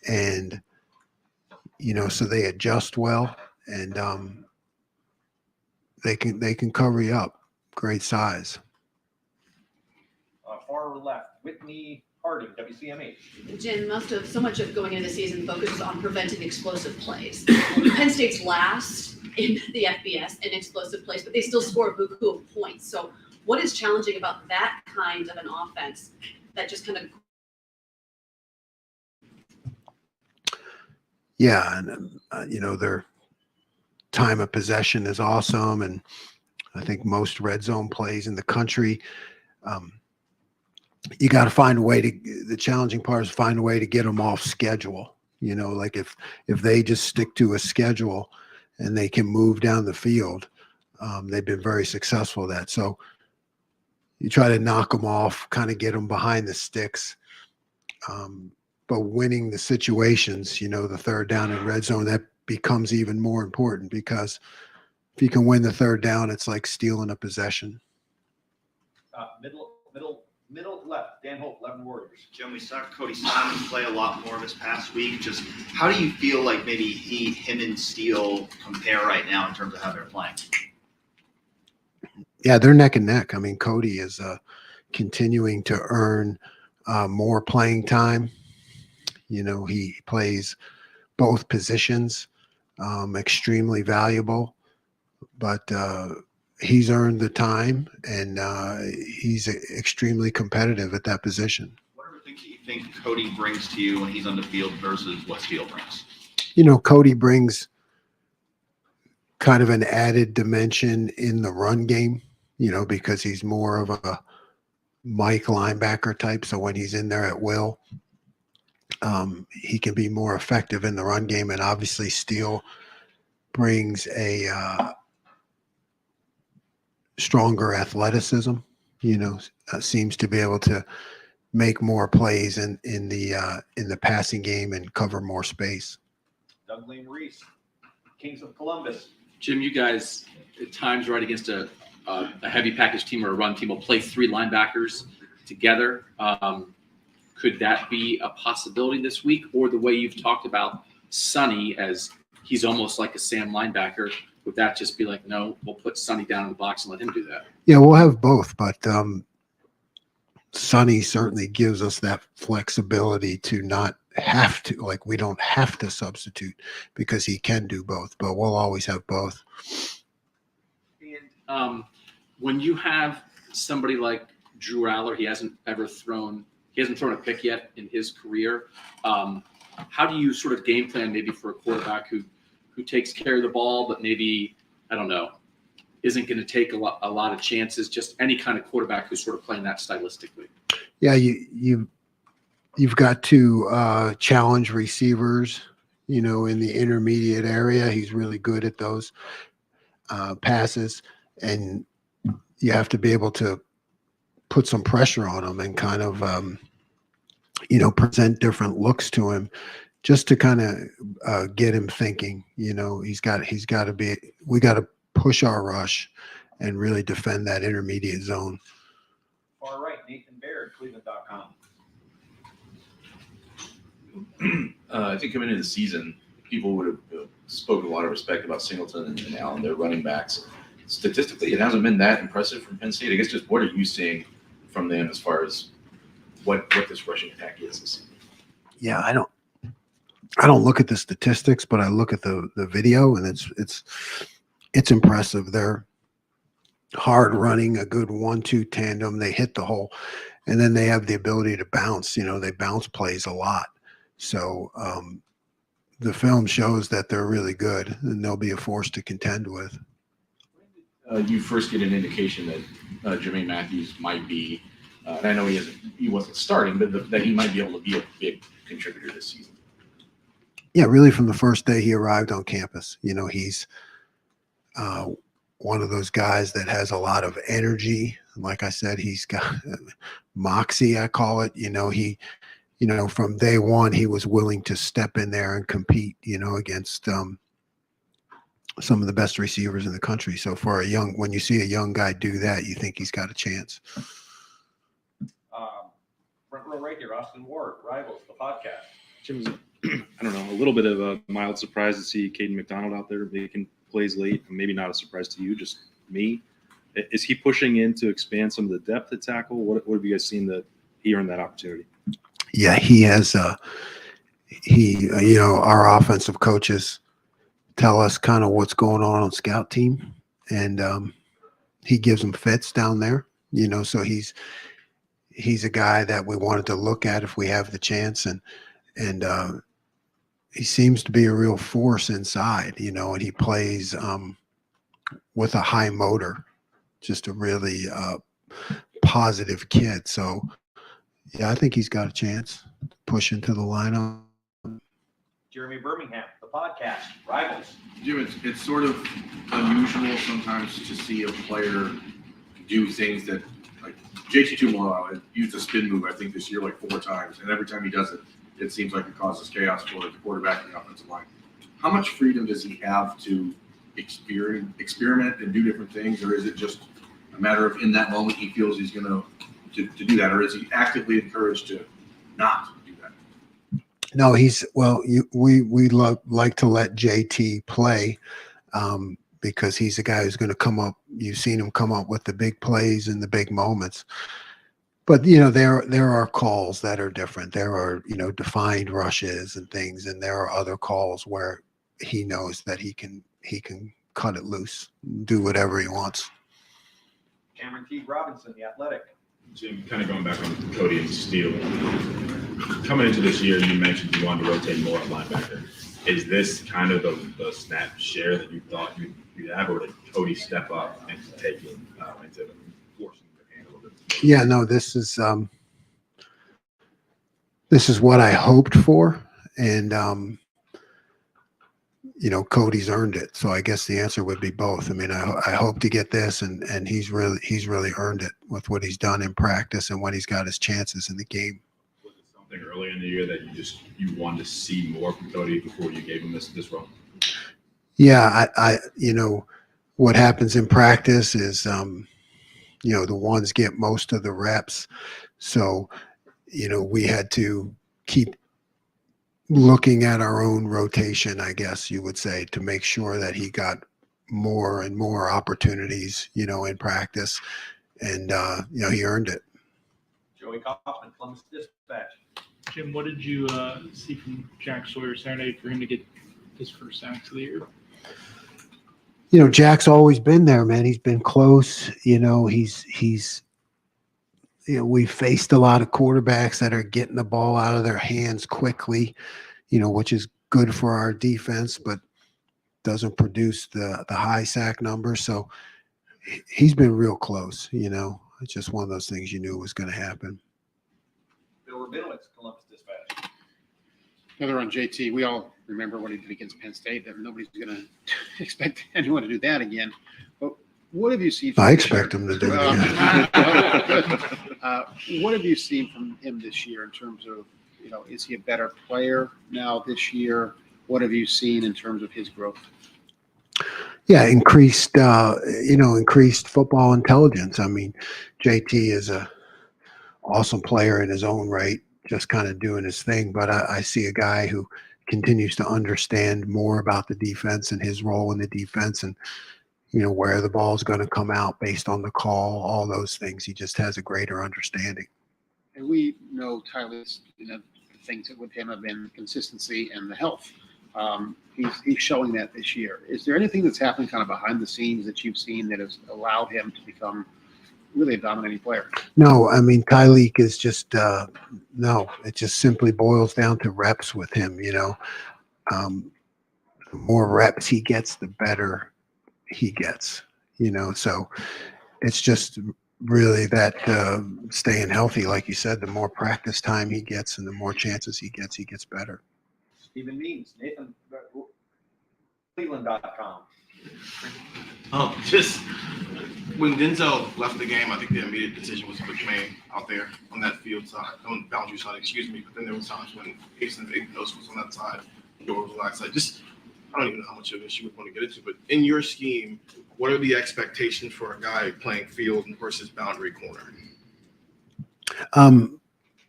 and so they adjust well, and they can cover you up. Great size. Far left, Whitney Harding, WCMH. Jim, so much of going into the season focuses on preventing explosive plays. Penn State's last in the FBS in explosive plays, but they still score a buku of points. So what is challenging about that kind of an offense that just kind of... Yeah, and their time of possession is awesome, and I think most red zone plays in the country. You got to find a way the challenging part is find a way to get them off schedule. Like if they just stick to a schedule and they can move down the field, they've been very successful at that. So you try to knock them off, kind of get them behind the sticks. But winning the situations, the third down in red zone, that becomes even more important, because if you can win the third down, it's like stealing a possession. Middle left, Dan Hope, 11 Warriors. Jim, we saw Cody Simon play a lot more this past week. Just how do you feel like maybe him and Steele compare right now in terms of how they're playing? Yeah, they're neck and neck. Cody is continuing to earn more playing time. He plays both positions, extremely valuable, but he's earned the time, and he's extremely competitive at that position. What are the things that you think Cody brings to you when he's on the field versus what Steele brings? Cody brings kind of an added dimension in the run game, because he's more of a Mike linebacker type. So when he's in there at will, he can be more effective in the run game. And obviously Steele brings a stronger athleticism. Seems to be able to make more plays in the passing game and cover more space. Doug Lane Reese, Kings of Columbus. Jim, you guys at times right against a heavy package team or a run team will play three linebackers together. Could that be a possibility this week? Or the way you've talked about Sonny as he's almost like a Sam linebacker, would that just be like, no, we'll put Sonny down in the box and let him do that? Yeah, we'll have both, but Sonny certainly gives us that flexibility to not have to, like, we don't have to substitute because he can do both, but we'll always have both. And when you have somebody like Drew Aller, he hasn't thrown a pick yet in his career. How do you sort of game plan maybe for a quarterback who takes care of the ball, but maybe, I don't know, isn't going to take a lot of chances, just any kind of quarterback who's sort of playing that stylistically? Yeah, you've got to challenge receivers, in the intermediate area. He's really good at those passes, and you have to be able to put some pressure on him and kind of, present different looks to him just to kind of get him thinking. We got to push our rush and really defend that intermediate zone. Far right, Nathan Baird, Cleveland.com. I think coming into the season, people would have spoken a lot of respect about Singleton and Allen, their running backs. Statistically, it hasn't been that impressive from Penn State. I guess just what are you seeing from them as far as what this rushing attack is this season? Yeah, I don't look at the statistics, but I look at the video, and it's impressive. They're hard running, a good 1-2 tandem. They hit the hole, and then they have the ability to bounce. They bounce plays a lot. So the film shows that they're really good, and they'll be a force to contend with. You first get an indication that Jermaine Matthews might be, and I know he wasn't starting, but that he might be able to be a big contributor this season. Yeah, really from the first day he arrived on campus. He's one of those guys that has a lot of energy. Like I said, he's got moxie, I call it. From day one, he was willing to step in there and compete, against some of the best receivers in the country. So when you see a young guy do that, you think he's got a chance. Front row right here, Austin Ward, Rivals, the podcast. Jim's, I don't know, a little bit of a mild surprise to see Caden McDonald out there making plays late. Maybe not a surprise to you, just me. Is he pushing in to expand some of the depth at tackle? What have you guys seen that he earned that opportunity? Yeah, he has. Our offensive coaches tell us kind of what's going on scout team, and he gives them fits down there. So he's a guy that we wanted to look at if we have the chance, and he seems to be a real force inside. And he plays with a high motor, just a really positive kid. So. Yeah, I think he's got a chance to push into the lineup. Jeremy Birmingham, the podcast, Rivals. Jim, it's sort of unusual sometimes to see a player do things that, like JT Tuimoloau used a spin move, I think, this year like 4 times, and every time he does it, it seems like it causes chaos for the quarterback and the offensive line. How much freedom does he have to experiment and do different things, or is it just a matter of in that moment he feels he's going to do that, or is he actively encouraged to not do that? No, we like to let JT play because he's the guy who's going to come up. You've seen him come up with the big plays and the big moments. But there are calls that are different. There are defined rushes and things, and there are other calls where he knows that he can cut it loose, do whatever he wants. Cameron T. Robinson, The Athletic. Jim, kind of going back on Cody and Steele. Coming into this year, you mentioned you wanted to rotate more at linebacker. Is this kind of the snap share that you thought you'd have, or did Cody step up into taking into forcing your hand a little bit? Yeah, no, this is what I hoped for, and Cody's earned it. So I guess the answer would be both. I mean, I hope to get this, and he's really earned it with what he's done in practice and when he's got his chances in the game. Was it something early in the year that you wanted to see more from Cody before you gave him this role? Yeah, I what happens in practice is the ones get most of the reps. So, we had to keep looking at our own rotation, I guess you would say, to make sure that he got more and more opportunities, in practice. And, he earned it. Joey Kaufman, Columbus Dispatch. Jim, what did you see from Jack Sawyer Saturday for him to get his first sacks of the year? Jack's always been there, man. He's been close. He's we've faced a lot of quarterbacks that are getting the ball out of their hands quickly, which is good for our defense, but doesn't produce the high sack numbers. So he's been real close. It's just one of those things you knew was going to happen. Bill Rabinowitz, Columbus Dispatch. Another on JT. We all remember what he did against Penn State. That nobody's going to expect anyone to do that again. But what have you seen? I expect him to do it. What have you seen from him this year in terms of, is he a better player now this year? What have you seen in terms of his growth? Yeah, increased football intelligence. I mean, JT is a awesome player in his own right, just kind of doing his thing. But I see a guy who continues to understand more about the defense and his role in the defense, and where the ball is going to come out based on the call, all those things. He just has a greater understanding. And we know Tyler's, the things that with him have been consistency and the health. He's showing that this year. Is there anything that's happened kind of behind the scenes that you've seen that has allowed him to become really a dominating player? No, I mean, Tyleek is just no. It just simply boils down to reps with him. The more reps he gets, the better he gets. So it's just really that staying healthy, like you said. The more practice time he gets, and the more chances he gets better. Stephen Means, Nathan, Cleveland.com. Just when Denzel left the game, I think the immediate decision was to put Jermaine out there on that field side, on the boundary side, excuse me. But then there were times when Jason Knowles was on that side, George was on that side. Just, I don't even know how much of this you would want to get into, but in your scheme, what are the expectations for a guy playing field versus boundary corner?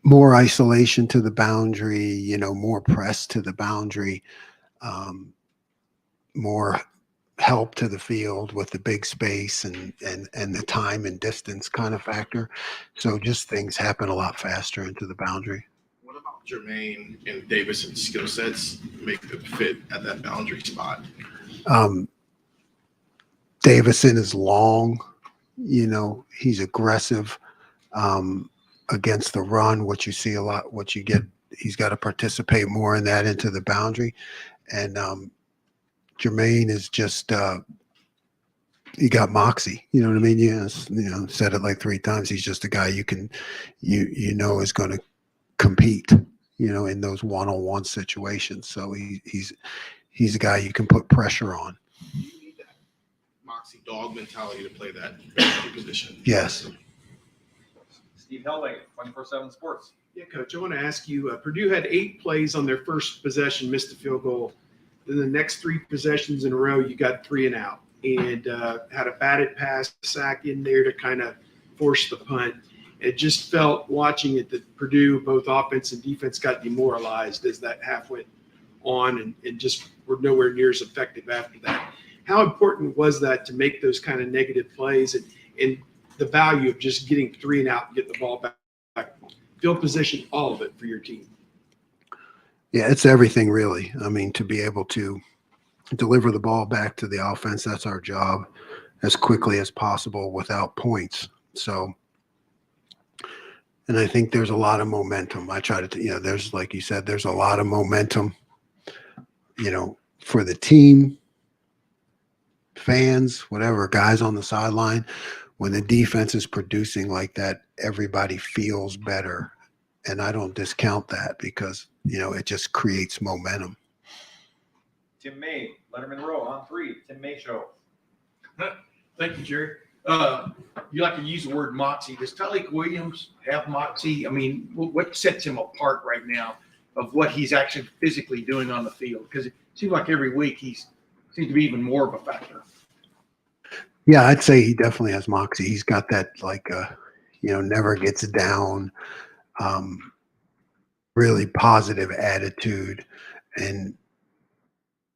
More isolation to the boundary, more press to the boundary, more help to the field with the big space and the time and distance kind of factor. So just things happen a lot faster into the boundary. What about Jermaine and Davison's skill sets make them fit at that boundary spot? Davison is long, he's aggressive against the run, what you see a lot, what you get, he's got to participate more in that into the boundary. And Jermaine is just he got moxie, you know what I mean? Yes, said it like 3 times. He's just a guy you can is going to compete, in those one-on-one situations. So he's a guy you can put pressure on. You need that moxie dog mentality to play that position. Yes. Steve Helwig, 24/7 Sports. Yeah, Coach, I want to ask you, Purdue had 8 plays on their first possession, missed a field goal. Then the next 3 possessions in a row, you got 3 and out, and had a batted pass sack in there to kind of force the punt. It just felt, watching it, that Purdue, both offense and defense, got demoralized as that half went on and just were nowhere near as effective after that. How important was that to make those kind of negative plays and the value of just getting 3 and out and get the ball back, field position, all of it for your team? Yeah, it's everything, really. I mean, to be able to deliver the ball back to the offense, that's our job, as quickly as possible without points. So, and I think there's a lot of momentum. I try to, there's, like you said, there's a lot of momentum, for the team, fans, whatever, guys on the sideline. When the defense is producing like that, everybody feels better. And I don't discount that because, it just creates momentum. Tim May, Letterman Row on 3. Tim May Show. Thank you, Jerry. You like to use the word moxie. Does Tyleek Williams have moxie? I mean, what sets him apart right now of what he's actually physically doing on the field? Because it seems like every week seems to be even more of a factor. Yeah, I'd say he definitely has moxie. He's got that never gets down, really positive attitude, and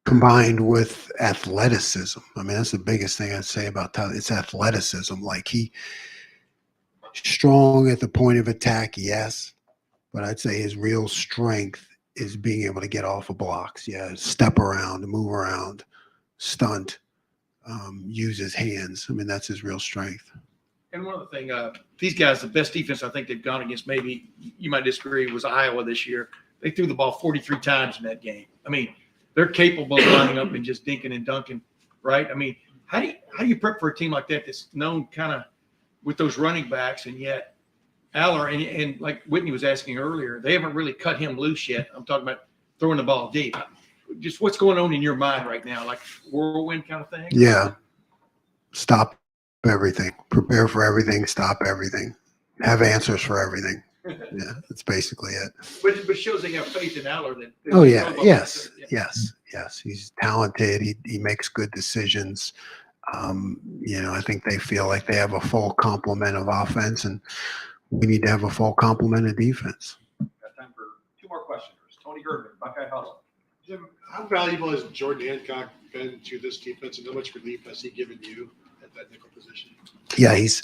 combined with athleticism. I mean, that's the biggest thing I'd say about Tyler. It's athleticism. Like he strong at the point of attack, yes, but I'd say his real strength is being able to get off of blocks. Yeah, step around, move around, stunt, use his hands. I mean, that's his real strength. And one other thing, these guys, the best defense I think they've gone against, maybe you might disagree, was Iowa this year. They threw the ball 43 times in that game. I mean, they're capable of lining up and just dinking and dunking, right? I mean, how do you prep for a team like that that's known kind of with those running backs, and yet Aller and like Whitney was asking earlier, they haven't really cut him loose yet. I'm talking about throwing the ball deep. Just what's going on in your mind right now, like whirlwind kind of thing? Yeah. Stop everything. Prepare for everything. Stop everything. Have answers for everything. Yeah, that's basically it. But shows they have faith in Aller. Oh yeah, yes. He's talented. He makes good decisions. I think they feel like they have a full complement of offense, and we need to have a full complement of defense. Got time for 2 more questioners. Tony Girdman, Buckeye Huddle. Jim, how valuable has Jordan Hancock been to this defense, and how much relief has he given you at that nickel position? Yeah, he's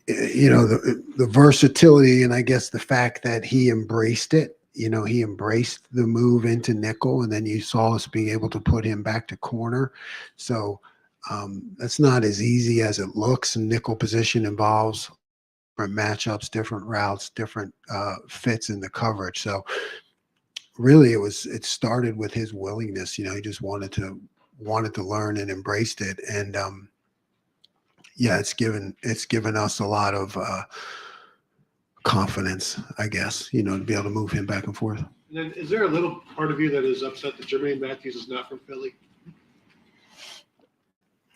the versatility, and I guess the fact that he embraced it. He embraced the move into nickel, and then you saw us being able to put him back to corner. So that's not as easy as it looks. And nickel position involves different matchups, different routes, different fits in the coverage. So really, it started with his willingness. He just wanted to learn and embraced it, and yeah, it's given us a lot of confidence, I guess, to be able to move him back and forth. And then is there a little part of you that is upset that Jermaine Matthews is not from Philly?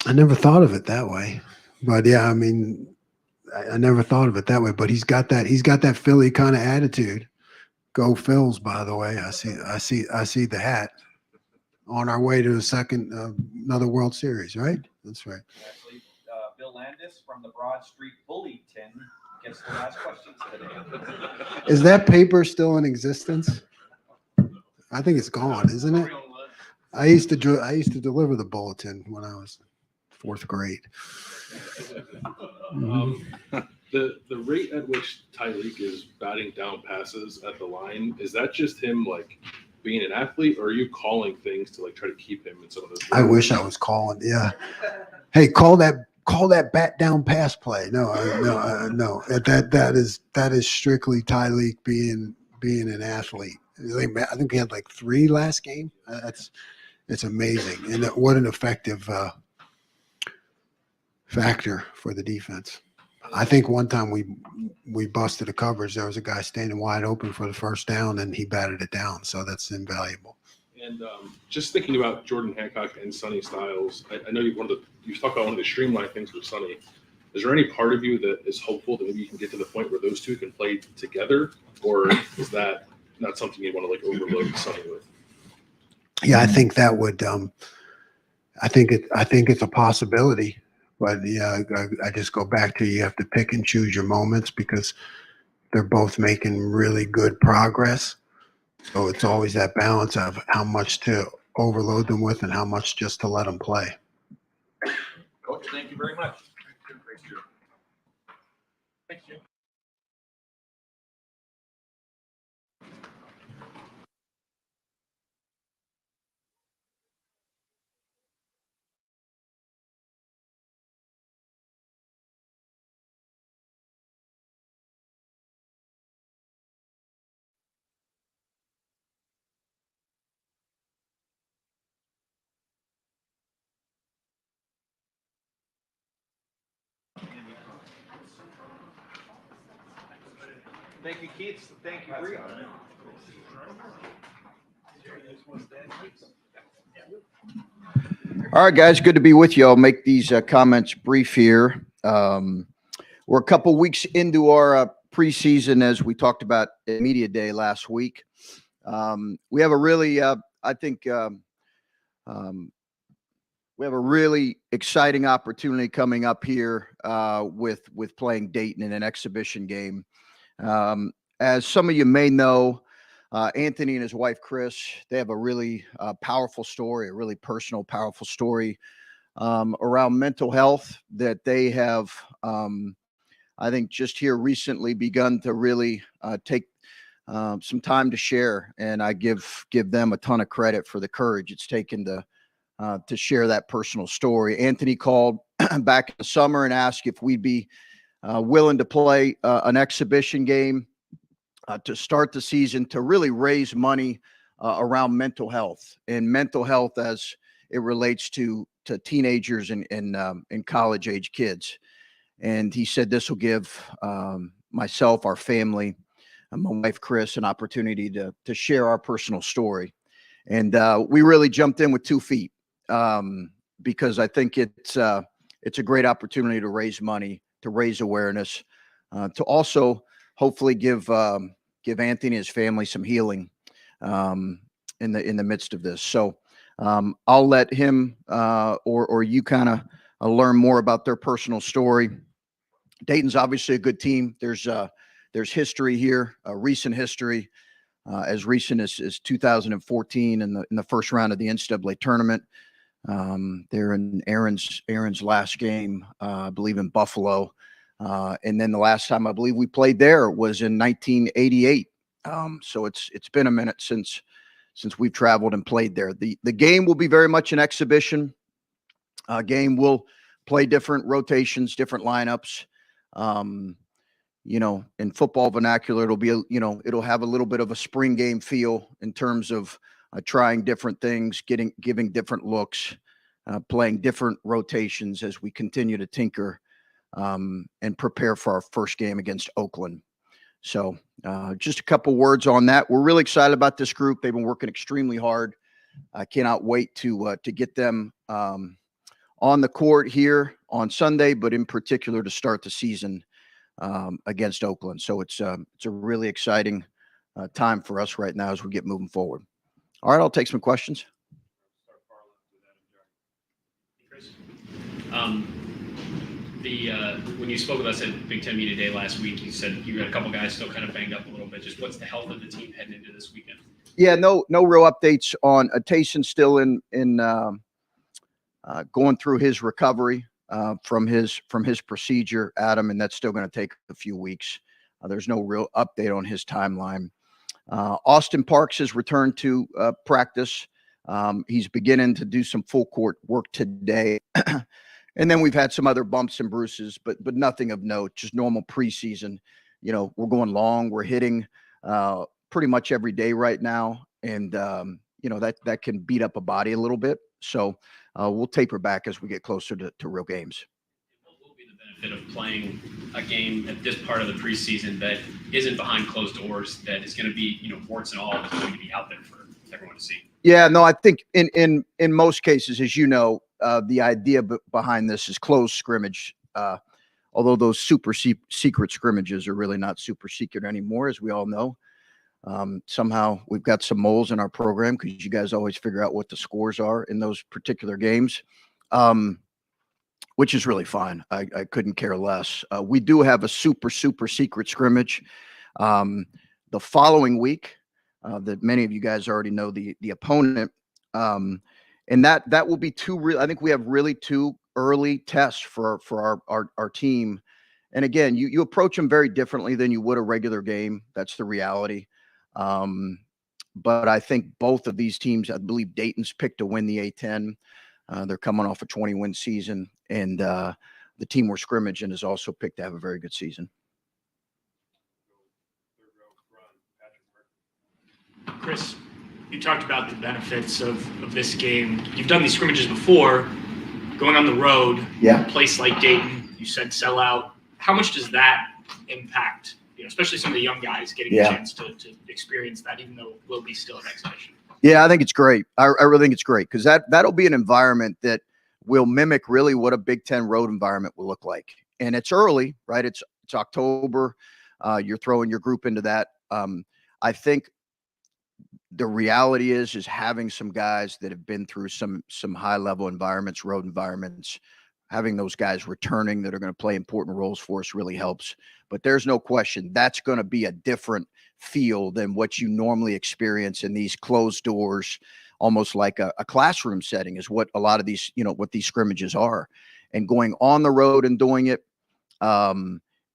I never thought of it that way, but yeah, I mean, I never thought of it that way. But he's got that Philly kind of attitude. Go Phils, by the way. I see the hat. On our way to the second another World Series, right? That's right. Actually, Bill Landis from the Broad Street Bulletin gets the last questions today. Is that paper still in existence? I think it's gone, isn't it? I used to deliver the bulletin when I was 4th grade. The rate at which Tyleek is batting down passes at the line, is that just him like being an athlete, or are you calling things to like try to keep him in some of those? I wish I was calling. Yeah. Hey, call that bat down pass play. No. That is strictly Tyleek being an athlete. I think he had like 3 last game. It's amazing, and what an effective factor for the defense. I think one time we busted a coverage. There was a guy standing wide open for the first down, and he batted it down. So that's invaluable. And just thinking about Jordan Hancock and Sonny Styles, I know you talked about one of the streamlined things with Sonny. Is there any part of you that is hopeful that maybe you can get to the point where those two can play together, or is that not something you want to like overload Sonny with? Yeah, I think that would. I think it's a possibility. But yeah, I just go back to you have to pick and choose your moments because they're both making really good progress. So it's always that balance of how much to overload them with and how much just to let them play. Coach, thank you very much. Thank you. Thank you, Keith. Thank you, Bree. All right, guys, good to be with you. I'll make these comments brief here. We're a couple weeks into our preseason, as we talked about at Media Day last week. We have a really, I think, we have a really exciting opportunity coming up here with playing Dayton in an exhibition game. As some of you may know, Anthony and his wife, Chris, they have a really powerful story, a really personal, powerful story around mental health that they have, I think, just here recently begun to really take some time to share. And I give them a ton of credit for the courage it's taken to share that personal story. Anthony called back in the summer and asked if we'd be willing to play an exhibition game to start the season to really raise money around mental health as it relates to teenagers and college age kids. And he said this will give myself, our family, and my wife, Chris, an opportunity to share our personal story. And we really jumped in with 2 feet because I think it's a great opportunity to raise money, to raise awareness, to also hopefully give Anthony and his family some healing in the midst of this. So I'll let him or you kind of learn more about their personal story. Dayton's obviously a good team. There's history here, recent history, as recent as 2014 in the first round of the NCAA tournament. They're in Aaron's last game, I believe, in Buffalo. And then the last time I believe we played there was in 1988. So it's been a minute since we've traveled and played there. The game will be very much an exhibition game. We'll play different rotations, different lineups. In football vernacular, it'll be, it'll have a little bit of a spring game feel in terms of trying different things, giving different looks, playing different rotations as we continue to tinker and prepare for our first game against Oakland. So just a couple words on that. We're really excited about this group. They've been working extremely hard. I cannot wait to get them on the court here on Sunday, but in particular to start the season against Oakland. So it's a really exciting time for us right now as we get moving forward. All right, I'll take some questions. When you spoke with us at Big Ten Media Day last week, you said you had a couple guys still kind of banged up a little bit. Just what's the health of the team heading into this weekend? Yeah, no real updates on Tayson still in going through his recovery from his procedure, Adam, and that's still going to take a few weeks. There's no real update on his timeline. Austin Parks has returned to practice. He's beginning to do some full court work today. And then we've had some other bumps and bruises, but nothing of note, just normal preseason. We're going long. We're hitting pretty much every day right now. And, that can beat up a body a little bit. So we'll taper back as we get closer to real games. What will be the benefit of playing a game at this part of the preseason that isn't behind closed doors, that is going to be, warts and all, that's going to be out there for everyone to see? Yeah, no, I think in most cases, as you know, the idea behind this is closed scrimmage. Although those super secret scrimmages are really not super secret anymore, as we all know. Somehow we've got some moles in our program because you guys always figure out what the scores are in those particular games, which is really fine. I couldn't care less. We do have a super secret scrimmage the following week that many of you guys already know the opponent. And that will be I think we have really 2 early tests for our team. And again, you approach them very differently than you would a regular game. That's the reality. But I think both of these teams, I believe Dayton's picked to win the A-10. They're coming off a 20-win season. And the team we're scrimmaging is also picked to have a very good season. Chris, you talked about the benefits of this game. You've done these scrimmages before, going on the road, a place like Dayton, you said sell out. How much does that impact, especially some of the young guys getting a chance to experience that, even though it will be still an exhibition? Yeah, I think it's great. I really think it's great because that'll be an environment that will mimic really what a Big Ten road environment will look like. And it's early, right? It's October. You're throwing your group into that. I think the reality is having some guys that have been through some high level environments, road environments, having those guys returning that are going to play important roles for us really helps. But there's no question that's going to be a different feel than what you normally experience in these closed doors, almost like a classroom setting is what a lot of these, what these scrimmages are. And going on the road and doing it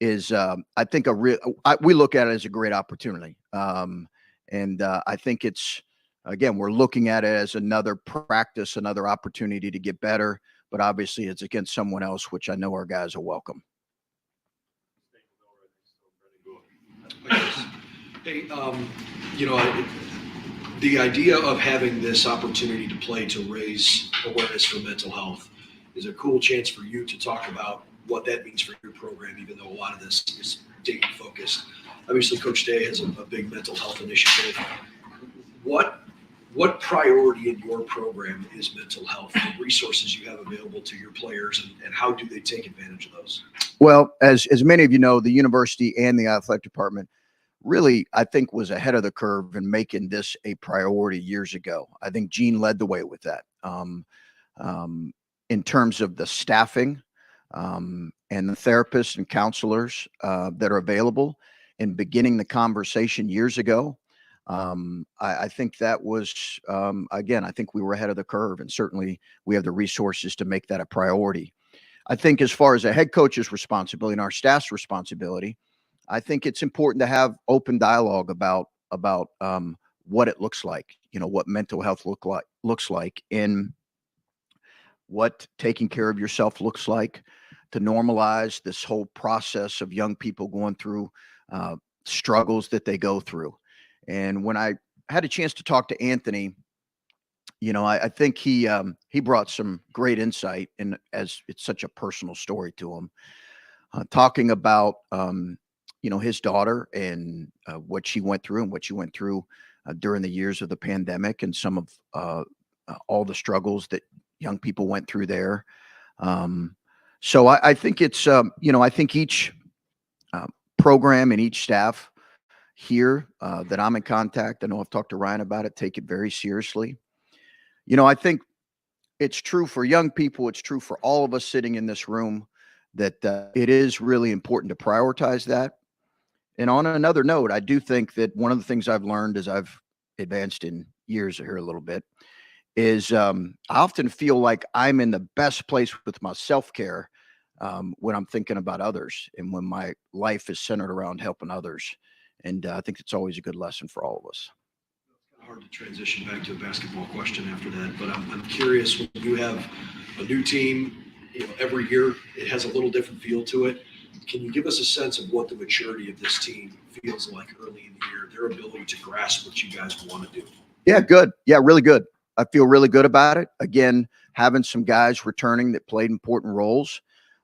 is, I think, we look at it as a great opportunity. And I think it's, again, we're looking at it as another practice, another opportunity to get better. But obviously, it's against someone else, which I know our guys will welcome. Hey, the idea of having this opportunity to play to raise awareness for mental health is a cool chance for you to talk about what that means for your program, even though a lot of this is Dayton focused. Obviously, Coach Day has a big mental health initiative. What priority in your program is mental health, the resources you have available to your players, and how do they take advantage of those? Well, as many of you know, the university and the athletic department really, I think, was ahead of the curve in making this a priority years ago. I think Gene led the way with that. In terms of the staffing and the therapists and counselors that are available, and beginning the conversation years ago, I think that was, again, I think we were ahead of the curve, and certainly we have the resources to make that a priority. I think as far as a head coach's responsibility and our staff's responsibility, I think it's important to have open dialogue about what it looks like, what mental health looks like, and what taking care of yourself looks like, to normalize this whole process of young people going through struggles that they go through. And when I had a chance to talk to Anthony, I think he brought some great insight, and as it's such a personal story to him, talking about his daughter and what she went through during the years of the pandemic, and some of all the struggles that young people went through there. So I think it's I think each program and each staff here that I'm in contact, I know I've talked to Ryan about it, take it very seriously. I think it's true for young people. It's true for all of us sitting in this room that it is really important to prioritize that. And on another note, I do think that one of the things I've learned as I've advanced in years here a little bit is I often feel like I'm in the best place with my self-care when I'm thinking about others and when my life is centered around helping others. And I think it's always a good lesson for all of us. Hard to transition back to a basketball question after that, but I'm curious, when you have a new team, every year it has a little different feel to it. Can you give us a sense of what the maturity of this team feels like early in the year, their ability to grasp what you guys want to do? Yeah, good. Yeah, really good. I feel really good about it. Again, having some guys returning that played important roles,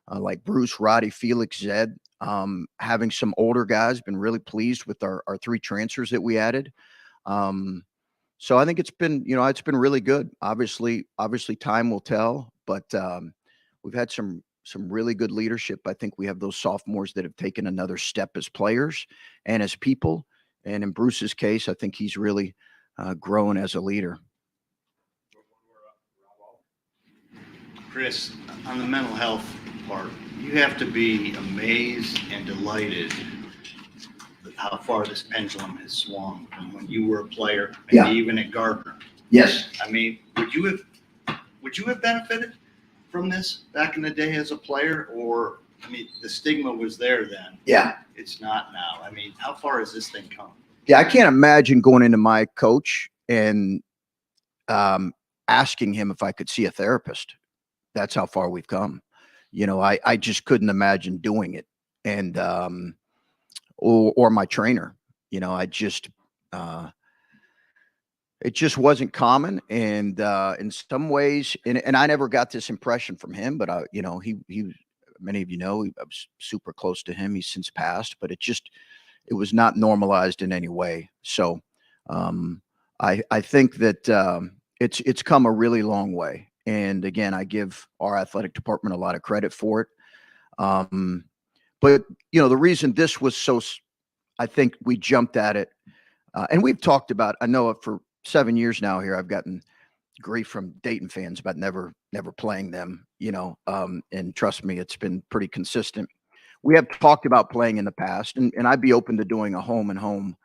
like Bruce, Roddy, Felix, Zed. Having some older guys, been really pleased with our 3 transfers that we added. So I think it's been really good. Obviously time will tell, but we've had some really good leadership. I think we have those sophomores that have taken another step as players and as people. And in Bruce's case, I think he's really grown as a leader. Chris, on the mental health part, you have to be amazed and delighted with how far this pendulum has swung from when you were a player, maybe even at Gardner. Yes. I mean, would you have benefited from this back in the day as a player? Or, I mean, the stigma was there then. Yeah. It's not now. I mean, how far has this thing come? Yeah, I can't imagine going into my coach and asking him if I could see a therapist. That's how far we've come. I just couldn't imagine doing it. And or my trainer, it just wasn't common. And in some ways, and I never got this impression from him, but he many of I was super close to him. He's since passed, but it was not normalized in any way. So I think that it's come a really long way. And again, I give our athletic department a lot of credit for it. But the reason this was I think we jumped at it, and we've talked about. I know for 7 years now here, I've gotten grief from Dayton fans about never playing them. And trust me, it's been pretty consistent. We have talked about playing in the past, and I'd be open to doing a home and home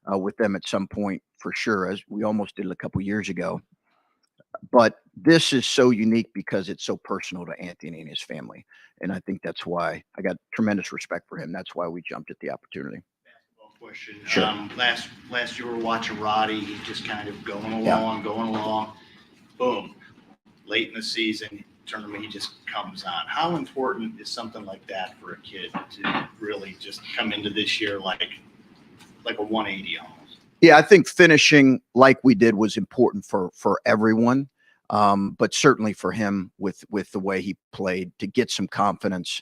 with them at some point for sure, as we almost did it a couple years ago. But this is so unique because it's so personal to Anthony and his family. And I think that's why I got tremendous respect for him. That's why we jumped at the opportunity. Question. Sure. Last year we were watching Roddy. He's just kind of going Yeah. along. Boom. Late in the season, tournament, he just comes on. How important is something like that for a kid to really just come into this year like a 180 almost? Yeah, I think finishing like we did was important for everyone, but certainly for him with the way he played to get some confidence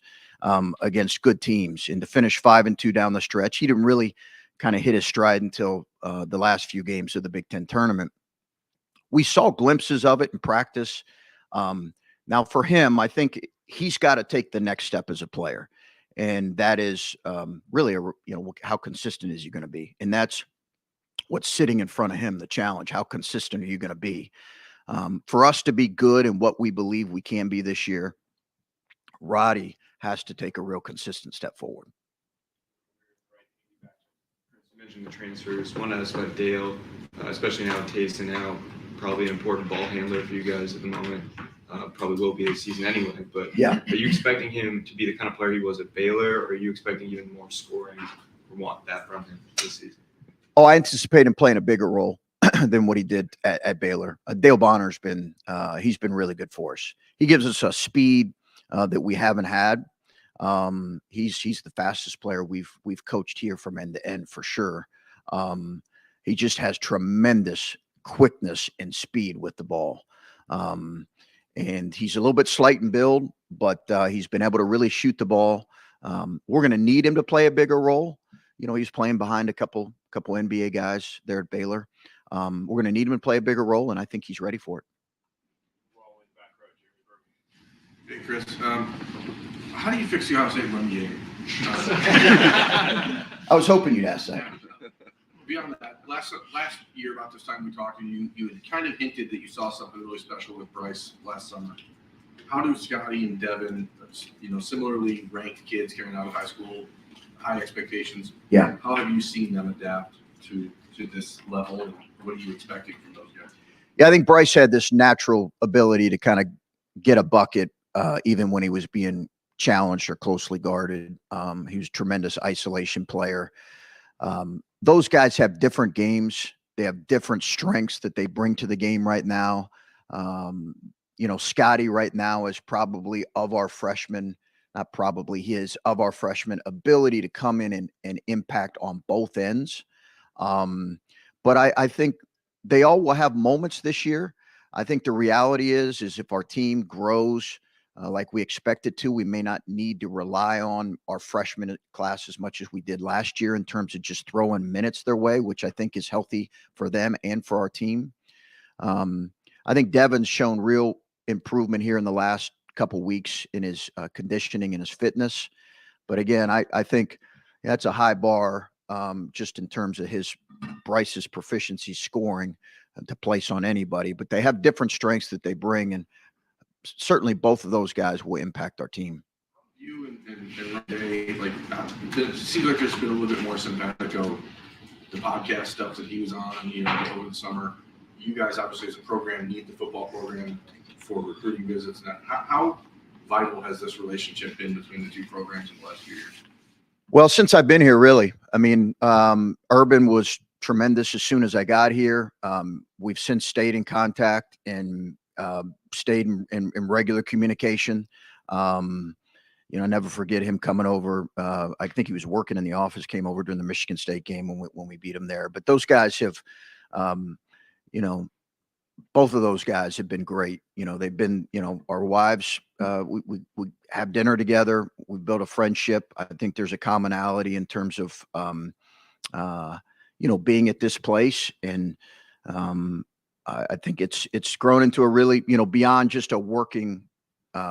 against good teams and to finish 5-2 down the stretch. He didn't really kind of hit his stride until the last few games of the Big Ten tournament. We saw glimpses of it in practice. Now for him, I think he's got to take the next step as a player, and that is really how consistent is he going to be, and that's what's sitting in front of him, the challenge. How consistent are you going to be? For us to be good in what we believe we can be this year, Roddy has to take a real consistent step forward. You mentioned the transfers. One asked about Dale, especially now Taysom now, probably an important ball handler for you guys at the moment. Probably will be this season anyway. But yeah, are you expecting him to be the kind of player he was at Baylor, or are you expecting even more scoring or want that from him this season? Oh, I anticipate him playing a bigger role than what he did at Baylor. Dale Bonner's been he's been really good for us. He gives us a speed that we haven't had. He's the fastest player we've coached here from end to end for sure. He just has tremendous quickness and speed with the ball. And he's a little bit slight in build, but he's been able to really shoot the ball. We're going to need him to play a bigger role. He's playing behind a couple NBA guys there at Baylor. We're going to need him to play a bigger role, and I think he's ready for it. Hey, Chris, how do you fix the Ohio State run game? I was hoping you'd ask that. Beyond that, last year about this time we talked, and you had kind of hinted that you saw something really special with Bryce last summer. How do Scotty and Devin, similarly ranked kids coming out of high school, high expectations? Yeah. How have you seen them adapt to this level, and what are you expecting from those guys? Yeah, I think Bryce had this natural ability to kind of get a bucket even when he was being challenged or closely guarded. He was a tremendous isolation player. Those guys have different games. They have different strengths that they bring to the game right now. Scotty right now is probably of our freshmen, not probably, he is of our freshman ability to come in and impact on both ends. But I think they all will have moments this year. I think the reality is if our team grows like we expect it to, we may not need to rely on our freshman class as much as we did last year in terms of just throwing minutes their way, which I think is healthy for them and for our team. I think Devin's shown real improvement here in the last couple weeks in his conditioning and his fitness. But again, I think that's a high bar just in terms of Bryce's proficiency scoring to place on anybody. But they have different strengths that they bring, and certainly both of those guys will impact our team. You and Ray, it seems like there's been a little bit more simpatico, the podcast stuff that he was on, over the summer. You guys, obviously, as a program, need the football program for recruiting visits. Now, how vital has this relationship been between the two programs in the last few years? Well, since I've been here, really. I mean, Urban was tremendous as soon as I got here. We've since stayed in contact and stayed in regular communication. Never forget him coming over. I think he was working in the office, came over during the Michigan State game when we beat him there. But those guys have, both of those guys have been great. They've been, our wives, we have dinner together. We built a friendship. I think there's a commonality in terms of, being at this place. And I think it's grown into a really, beyond just a working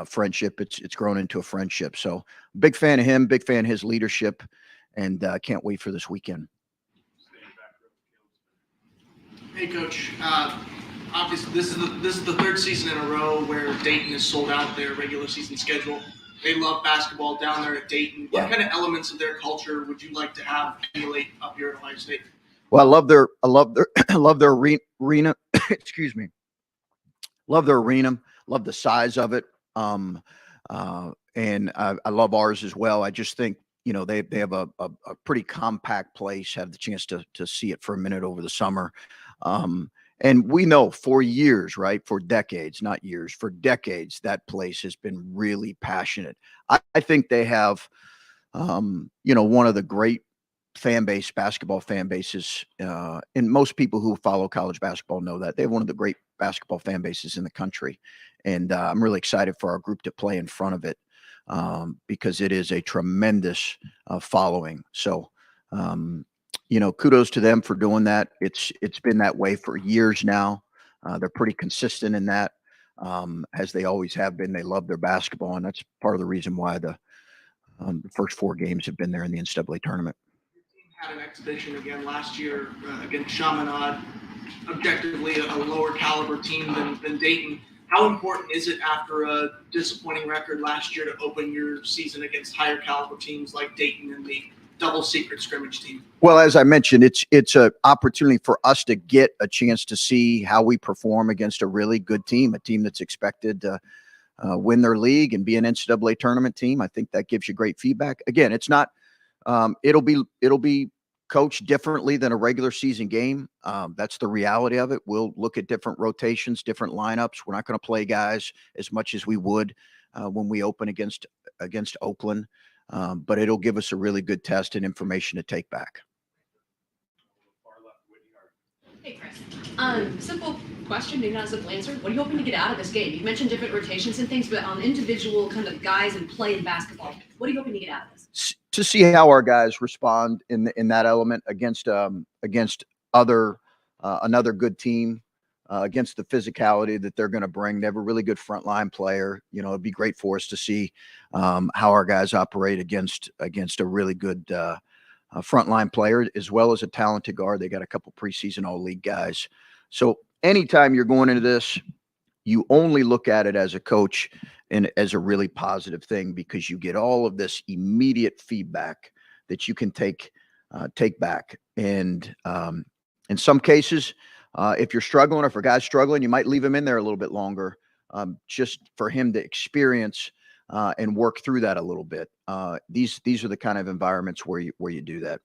friendship. It's grown into a friendship. So big fan of him, big fan of his leadership, and can't wait for this weekend. Hey, Coach. Obviously, this is the third season in a row where Dayton has sold out their regular season schedule. They love basketball down there at Dayton. What kind of elements of their culture would you like to have emulate up here at Ohio State? Well, I love their arena. Excuse me. Love their arena. Love the size of it. And I love ours as well. I just think, they have a pretty compact place. Have the chance to see it for a minute over the summer. And we know for years, right? For decades, not years, for decades, that place has been really passionate. I think they have, one of the great basketball fan bases. And most people who follow college basketball know that they have one of the great basketball fan bases in the country. And I'm really excited for our group to play in front of it because it is a tremendous following. So, kudos to them for doing that. It's been that way for years now. They're pretty consistent in that, as they always have been. They love their basketball, and that's part of the reason why the first 4 games have been there in the NCAA tournament. Had an exhibition again last year against Chaminade, objectively a lower caliber team than Dayton. How important is it after a disappointing record last year to open your season against higher caliber teams like Dayton and the double secret scrimmage team? Well, as I mentioned, it's an opportunity for us to get a chance to see how we perform against a really good team, a team that's expected to win their league and be an NCAA tournament team. I think that gives you great feedback. Again, it's not. It'll be coached differently than a regular season game. That's the reality of it. We'll look at different rotations, different lineups. We're not going to play guys as much as we would when we open against Oakland. But it'll give us a really good test and information to take back. Hey, Chris. Simple question, maybe not a simple answer. What are you hoping to get out of this game? You mentioned different rotations and things, but on individual kind of guys and play in basketball, what are you hoping to get out of this? To see how our guys respond in that element against another good team, against the physicality that they're going to bring. They have a really good frontline player. It'd be great for us to see how our guys operate against a really good frontline player, as well as a talented guard. They got a couple preseason all-league guys. So anytime you're going into this, you only look at it as a coach and as a really positive thing, because you get all of this immediate feedback that you can take back. And in some cases, if you're struggling, or if a guy's struggling, you might leave him in there a little bit longer, just for him to experience and work through that a little bit. These are the kind of environments where you do that.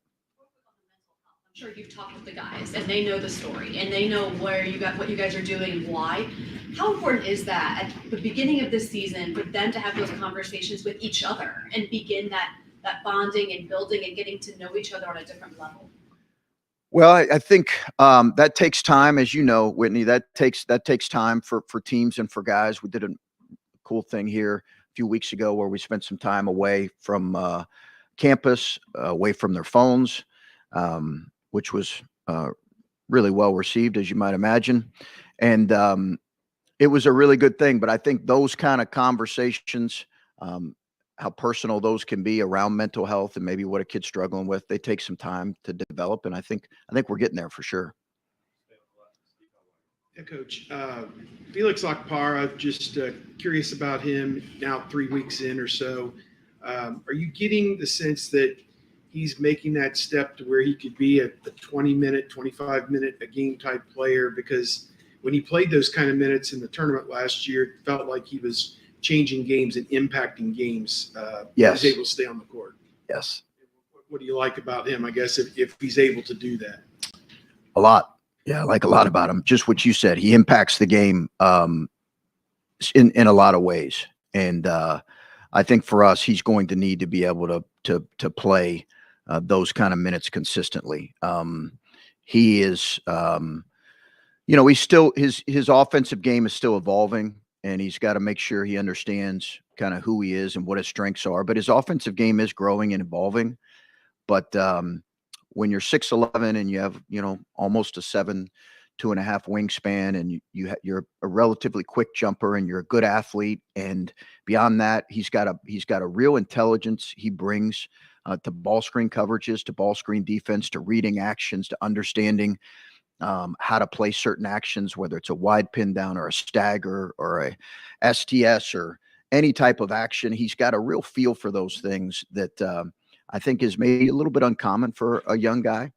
I'm sure you've talked with the guys and they know the story and they know what you guys are doing and why. How important is that at the beginning of this season for them to have those conversations with each other and begin that bonding and building and getting to know each other on a different level? Well, I think that takes time, as you know, Whitney. That takes time for teams and for guys. We did a cool thing here a few weeks ago where we spent some time away from campus, away from their phones, which was really well received, as you might imagine. And it was a really good thing. But I think those kind of conversations, how personal those can be around mental health and maybe what a kid's struggling with, they take some time to develop. And I think we're getting there for sure. Yeah, Coach. Felix Akpara, just curious about him now 3 weeks in or so. Are you getting the sense that he's making that step to where he could be a 20-minute, 25-minute a game type player? Because when he played those kind of minutes in the tournament last year, it felt like he was changing games and impacting games. Yes. He was able to stay on the court. Yes. What do you like about him, I guess, if he's able to do that? A lot. Yeah, I like a lot about him. Just what you said. He impacts the game in a lot of ways. And I think for us, he's going to need to be able to play those kind of minutes consistently. He is, he's still, his offensive game is still evolving, and he's got to make sure he understands kind of who he is and what his strengths are. But his offensive game is growing and evolving. But when you're 6'11" and you have, almost a 7'2" 2.5 wingspan, and you're a relatively quick jumper, and you're a good athlete. And beyond that, he's got a real intelligence he brings to ball screen coverages, to ball screen defense, to reading actions, to understanding how to play certain actions, whether it's a wide pin down or a stagger or a STS or any type of action. He's got a real feel for those things that I think is maybe a little bit uncommon for a young guy.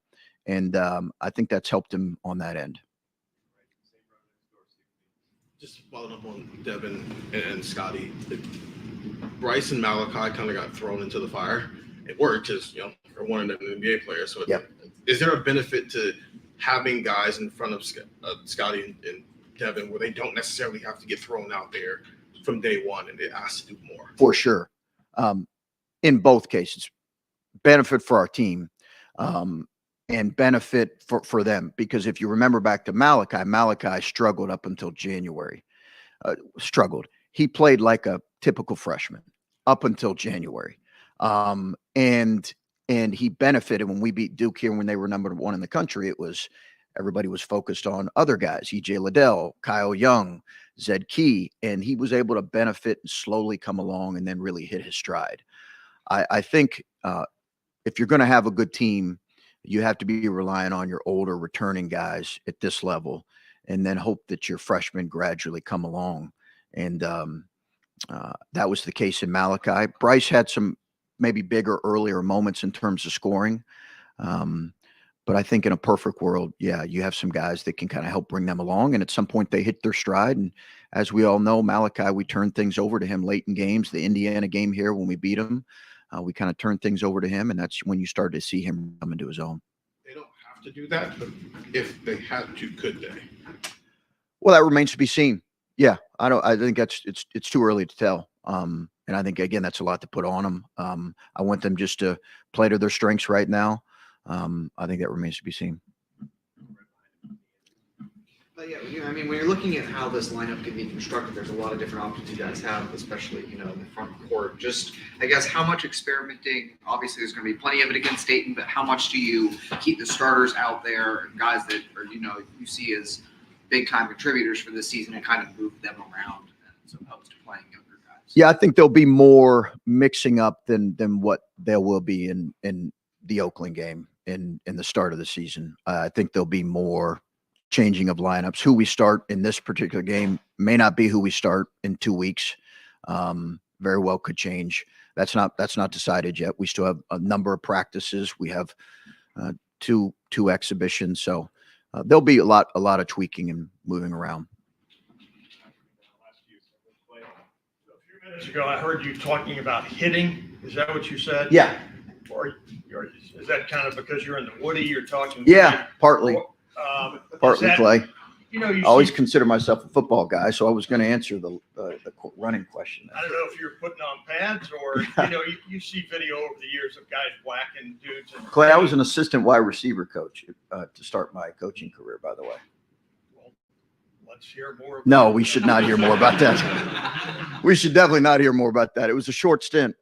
And I think that's helped him on that end. Just following up on Devin and Scotty, Bryce and Malachi kind of got thrown into the fire. It worked because, they're one of the NBA players. So is there a benefit to having guys in front of Scotty and Devin where they don't necessarily have to get thrown out there from day one and they're asked to do more? For sure. In both cases, benefit for our team and benefit for them. Because if you remember back to Malachi struggled up until January. He played like a typical freshman up until January. And he benefited when we beat Duke here when they were number 1 in the country. Everybody was focused on other guys, EJ Liddell, Kyle Young, Zed Key, and he was able to benefit and slowly come along and then really hit his stride. I think if you're going to have a good team, you have to be relying on your older returning guys at this level, and then hope that your freshmen gradually come along. And that was the case in Malachi. Bryce had some maybe bigger, earlier moments in terms of scoring. But I think in a perfect world, you have some guys that can kind of help bring them along. And at some point they hit their stride. And as we all know, Malachi, we turned things over to him late in games. The Indiana game here, when we beat him, we kind of turned things over to him. And that's when you started to see him come into his own. They don't have to do that, but if they had to, could they? Well, that remains to be seen. Yeah, I think it's too early to tell. And I think, again, that's a lot to put on them. I want them just to play to their strengths right now. I think that remains to be seen. But I mean, when you're looking at how this lineup can be constructed, there's a lot of different options you guys have, especially, in the front court. Just, I guess, how much experimenting, obviously there's going to be plenty of it against Dayton, but how much do you keep the starters out there and guys that are, you see as big time contributors for this season and kind of move them around as opposed to playing younger guys? Yeah, I think there'll be more mixing up than what there will be in the Oakland game in the start of the season. I think there'll be more changing of lineups. Who we start in this particular game may not be who we start in 2 weeks. Very well could change. That's not decided yet. We still have a number of practices. We have two exhibitions. So there'll be a lot of tweaking and moving around. A few minutes ago, I heard you talking about hitting. Is that what you said? Yeah. Or is that kind of because you're in the Woody? You're talking. Yeah, partly. Partly, that, Clay. You I always consider myself a football guy, so I was going to answer the running question. I don't know if you're putting on pads or, you see video over the years of guys whacking dudes. Clay, I was an assistant wide receiver coach to start my coaching career, by the way. Well, let's hear more. No, we should not hear more about that. We should definitely not hear more about that. It was a short stint.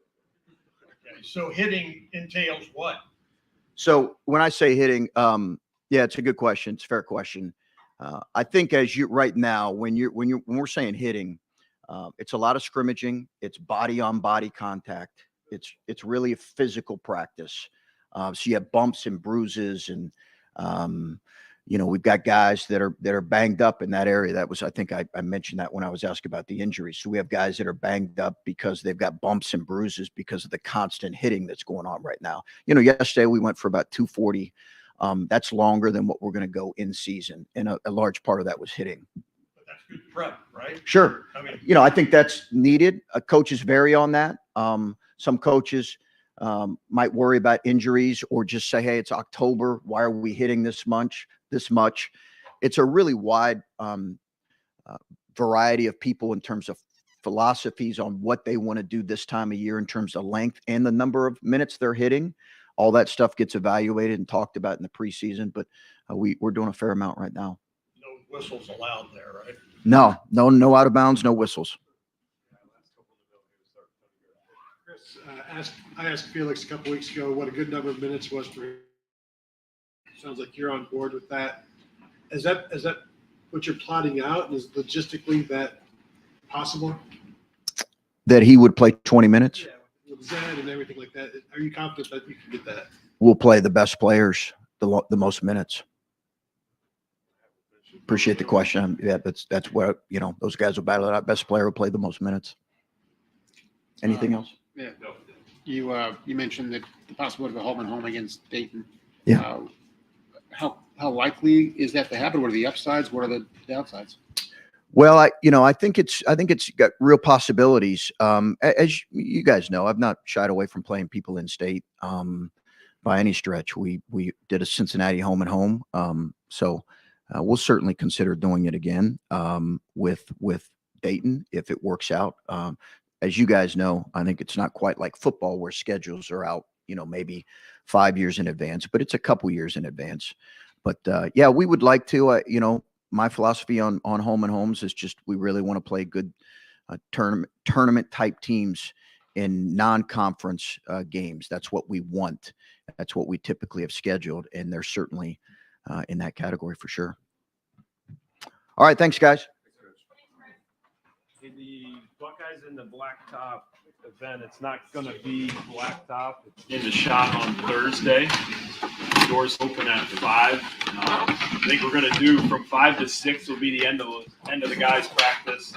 Okay, so hitting entails what? So when I say hitting, yeah, it's a good question. It's a fair question. I think right now, when we're saying hitting, it's a lot of scrimmaging. It's body on body contact. It's really a physical practice. So you have bumps and bruises, and we've got guys that are banged up in that area. I think I mentioned that when I was asking about the injuries. So we have guys that are banged up because they've got bumps and bruises because of the constant hitting that's going on right now. Yesterday we went for about 240. That's longer than what we're going to go in season. And a large part of that was hitting. But that's good prep, right? Sure. I mean, I think that's needed. Coaches vary on that. Some coaches might worry about injuries or just say, hey, it's October. Why are we hitting this much? It's a really wide variety of people in terms of philosophies on what they want to do this time of year in terms of length and the number of minutes they're hitting. All that stuff gets evaluated and talked about in the preseason, but we're doing a fair amount right now. no whistles allowed there, right? No out of bounds, no whistles. Chris, I asked Felix a couple weeks ago what a good number of minutes was for him. Sounds like you're on board with that. Is that what you're plotting out? Is logistically that possible? That he would play 20 minutes. With Zed and everything like that, are you confident that you can get that? We'll play the best players the most minutes. Appreciate the question. Yeah, that's what, those guys will battle it out. Best player will play the most minutes. Anything else? Yeah. You mentioned that the possibility of a Holtmann home against Dayton. Yeah. How likely is that to happen? What are the upsides? What are the downsides? Well, I think it's got real possibilities. As you guys know, I've not shied away from playing people in state by any stretch. We did a Cincinnati home and home, so we'll certainly consider doing it again with Dayton if it works out. As you guys know, I think it's not quite like football where schedules are out, maybe 5 years in advance, but it's a couple years in advance. But yeah, we would like to. My philosophy on home and homes is just we really want to play good tournament type teams in non-conference games. That's what we want. That's what we typically have scheduled, and they're certainly in that category for sure. All right, thanks, guys. The Buckeyes in the blacktop event, it's not going to be blacktop. It's in the shot on Thursday. The doors open at 5. I think we're going to do from 5 to 6 will be the end of the guys' practice.